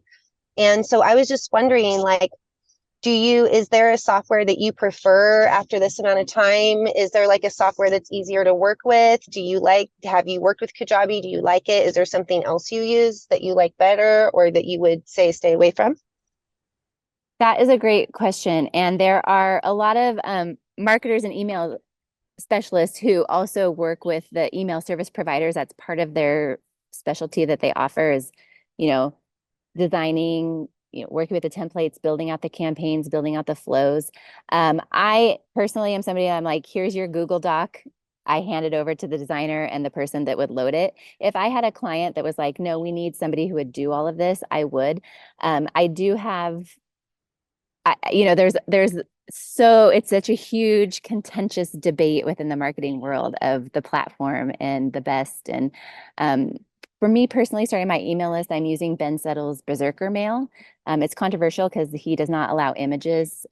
And so I was just wondering, like, is there a software that you prefer after this amount of time? Is there like a software that's easier to work with? Have you worked with Kajabi? Do you like it? Is there something else you use that you like better or that you would say stay away from? That is a great question. And there are a lot of marketers and email specialists who also work with the email service providers. That's part of their specialty that they offer is, you know, designing, you know, working with the templates, building out the campaigns, building out the flows. I personally am somebody I'm like, here's your Google Doc. I hand it over to the designer and the person that would load it. If I had a client that was like, no, we need somebody who would do all of this, I would. I do have you know, it's such a huge contentious debate within the marketing world of the platform and the best. And for me personally, starting my email list, I'm using Ben Settle's Berserker Mail. It's controversial because he does not allow images.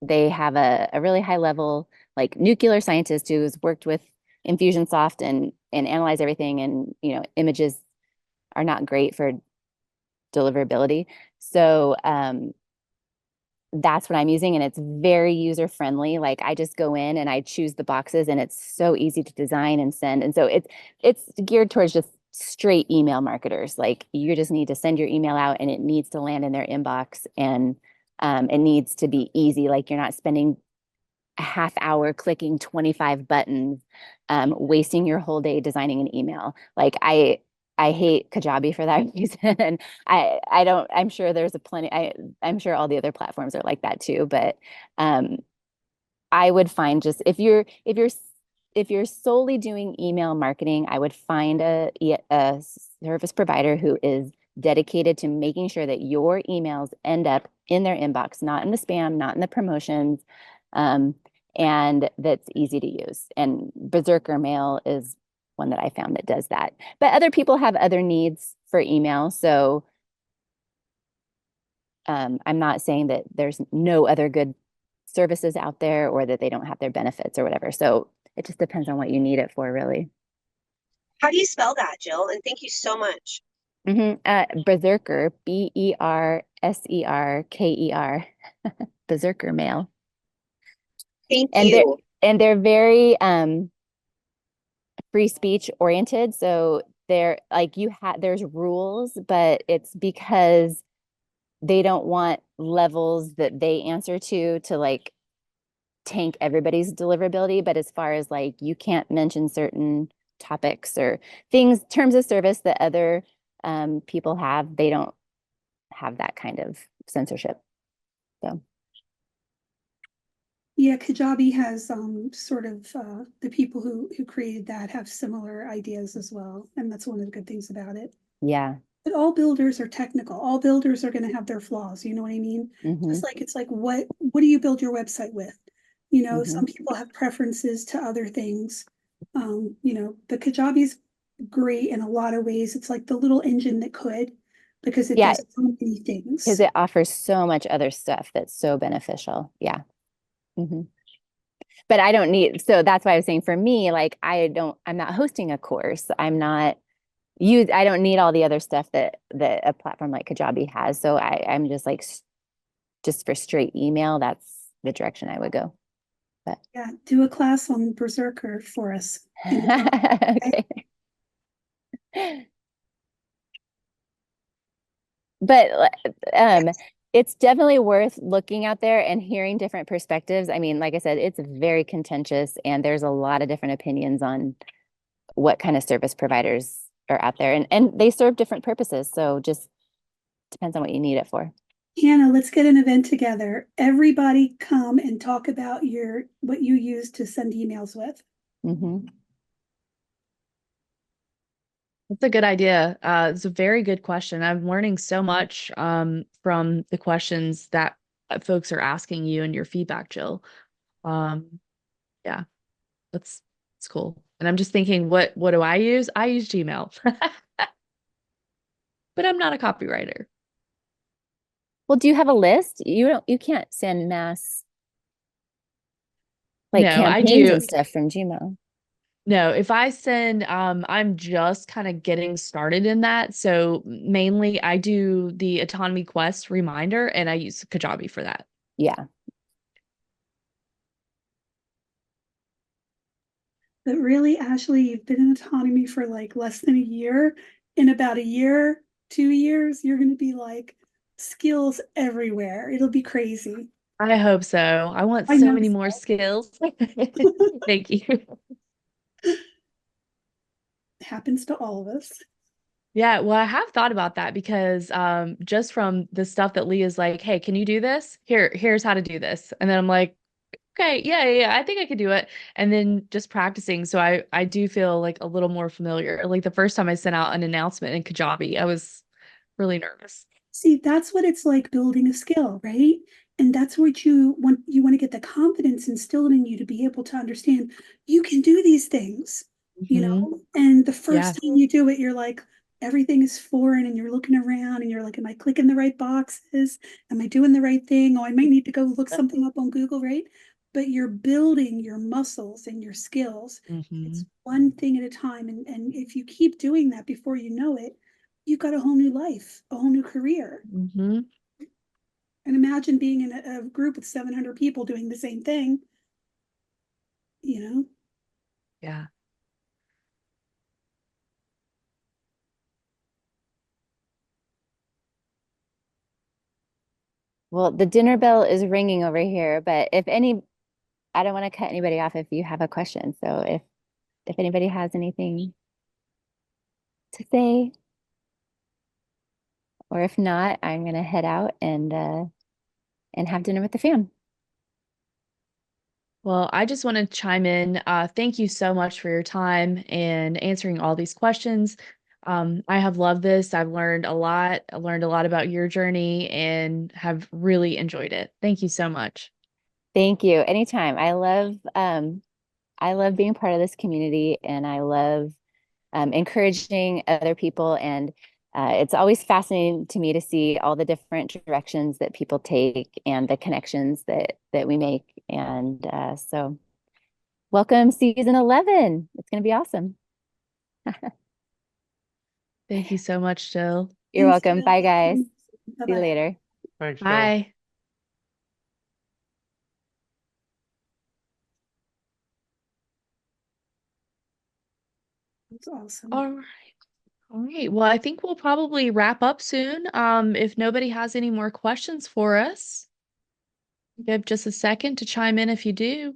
They have a really high level, like nuclear scientist who's worked with Infusionsoft and analyze everything. And, you know, images are not great for deliverability. So that's what I'm using, and it's very user friendly. Like I just go in and I choose the boxes and it's so easy to design and send. And so it's geared towards just straight email marketers. Like you just need to send your email out and it needs to land in their inbox, and it needs to be easy. Like you're not spending a half hour clicking 25 buttons, wasting your whole day designing an email. Like I hate Kajabi for that reason. I don't, I'm sure there's I'm sure all the other platforms are like that too, but I would find just if you're solely doing email marketing, I would find a service provider who is dedicated to making sure that your emails end up in their inbox, not in the spam, not in the promotions, and that's easy to use. And Berserker Mail is one that I found that does that. But other people have other needs for email. So I'm not saying that there's no other good services out there or that they don't have their benefits or whatever. So it just depends on what you need it for, really. How do you spell that, Jill? And thank you so much. Berserker, Berserker, Berserker Mail. Thank you. They're very free speech oriented. So they're like there's rules, but it's because they don't want levels that they answer to like tank everybody's deliverability. But as far as like, you can't mention certain topics or things, terms of service that other people have, they don't have that kind of censorship. So Yeah, Kajabi has sort of the people who created that have similar ideas as well, and that's one of the good things about it. yeah. But all builders are technical. All builders are going to have their flaws. You know what I mean? Mm-hmm. Just like it's like what do you build your website with? You know, Mm-hmm. some people have preferences to other things. You know, the Kajabi's great in a lot of ways. It's like the little engine that could, because it Yeah, does so many things. because it offers so much other stuff that's so beneficial. Yeah. Mm-hmm. But I don't need, so that's why I was saying for me, like I'm not hosting a course. I don't need all the other stuff that a platform like Kajabi has. So I'm just like, just for straight email, that's the direction I would go. But Yeah, do a class on Berserker for us. Okay. But it's definitely worth looking out there and hearing different perspectives. I mean, like I said, it's very contentious and there's a lot of different opinions on what kind of service providers are out there, and they serve different purposes. So just depends on what you need it for. Hannah, let's get an event together. Everybody come and talk about what you use to send emails with. Mm-hmm. That's a good idea. It's a very good question. I'm learning so much from the questions that folks are asking you and your feedback, Jill. Yeah, that's cool. And I'm just thinking, what do I use? I use Gmail, but I'm not a copywriter. Well, do you have a list? You can't send mass like No, I campaigns do. and stuff from Gmail. No, if I send, I'm just kind of getting started in that. So mainly I do the Autonomy Quest reminder and I use Kajabi for that. Yeah. But really, Ashley, you've been in autonomy for like less than a year. In about a year, 2 years, you're going to be like skills everywhere. It'll be crazy. I hope so. I want I so know. many more skills. Thank you. Happens to all of us. Yeah, well, I have thought about that because just from the stuff that Leah's like, hey, can you do this? Here's how to do this. And then I'm like, okay, yeah, I think I could do it. And then just practicing. So I do feel like a little more familiar. Like the first time I sent out an announcement in Kajabi, I was really nervous. See, that's what it's like building a skill, right? And that's what you want. You want to get the confidence instilled in you to be able to understand you can do these things, you Mhm. know? And the first Yeah. time you do it, you're like, everything is foreign and you're looking around and you're like, am I clicking the right boxes? Am I doing the right thing? Oh, I might need to go look something up on Google, right? But you're building your muscles and your skills. It's Mhm. one thing at a time. And if you keep doing that before you know it, you've got a whole new life, a whole new career. Mhm. And imagine being in a group with 700 people doing the same thing, you know? Yeah. Well, the dinner bell is ringing over here, but I don't want to cut anybody off if you have a question. So if anybody has anything to say, or if not, I'm gonna head out and have dinner with the fam. Well, I just want to chime in. Thank you so much for your time and answering all these questions. I have loved this. I've learned a lot. I learned a lot about your journey and have really enjoyed it. Thank you so much. Thank you. Anytime. I love being part of this community and I love encouraging other people. And it's always fascinating to me to see all the different directions that people take and the connections that we make. And so welcome season 11. It's going to be awesome. Thank you so much, Jill. You're Thanks, welcome. Jill. Bye, guys. See you Bye-bye. later. Thanks, Jill. Bye. That's awesome. All right. All right. Well, I think we'll probably wrap up soon. If nobody has any more questions for us, give just a second to chime in if you do.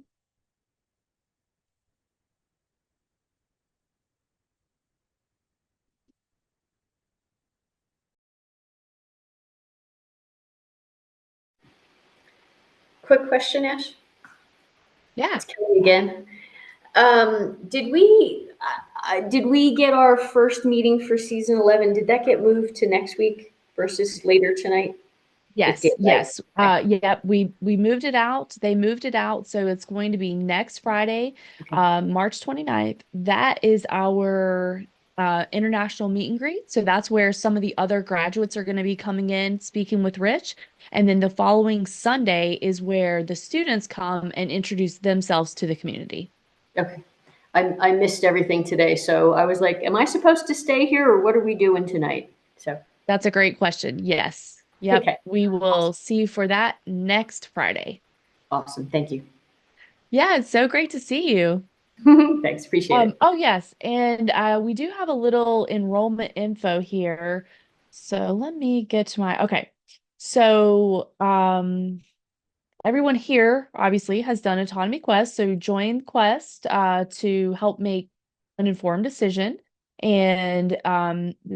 Quick question, Ash. Yeah. It's Kelly again. Did we get our first meeting for season 11? Did that get moved to next week versus later tonight? It Yes, did, right? yes. Yeah, we moved it out. They moved it out, so it's going to be next Friday, Okay. March 29th. That is our international meet and greet. So that's where some of the other graduates are going to be coming in, speaking with Rich. And then the following Sunday is where the students come and introduce themselves to the community. Okay. I missed everything today, so I was like, am I supposed to stay here or what are we doing tonight? So That's a great question. Yes. Yep. okay. We will see you for that next Friday. Awesome. Thank you. Yeah, it's so great to see you. Thanks. Appreciate it. Oh yes, and we do have a little enrollment info here. So let me get to my okay. So everyone here obviously has done Autonomy Quest, so join Quest to help make an informed decision. And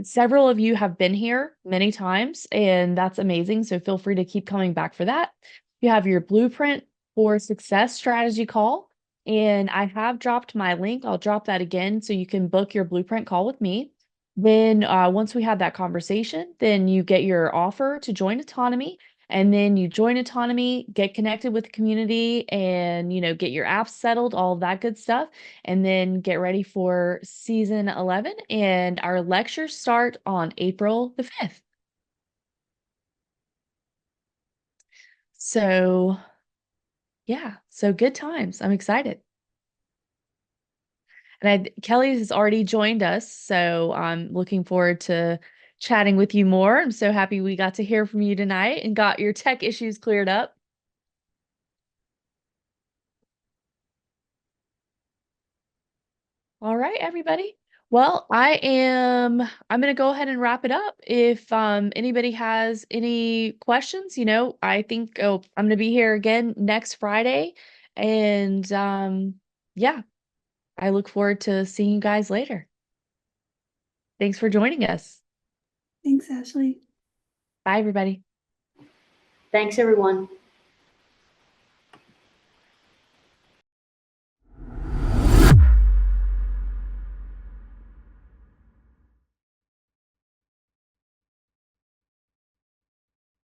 several of you have been here many times, and that's amazing. So feel free to keep coming back for that. You have your blueprint for success strategy call, and I have dropped my link. I'll drop that again so you can book your blueprint call with me. Then once we have that conversation, then you get your offer to join Autonomy. And then you join Autonomy, get connected with the community, and get your apps settled, all of that good stuff, and then get ready for season 11. And our lectures start on April the 5th. So yeah, so good times. I'm excited. And Kelly has already joined us, so I'm looking forward to chatting with you more. I'm so happy we got to hear from you tonight and got your tech issues cleared up. All right, everybody. Well, I'm going to go ahead and wrap it up. If anybody has any questions, I think I'm going to be here again next Friday. And yeah, I look forward to seeing you guys later. Thanks for joining us. Thanks, Ashley. Bye, everybody. Thanks, everyone.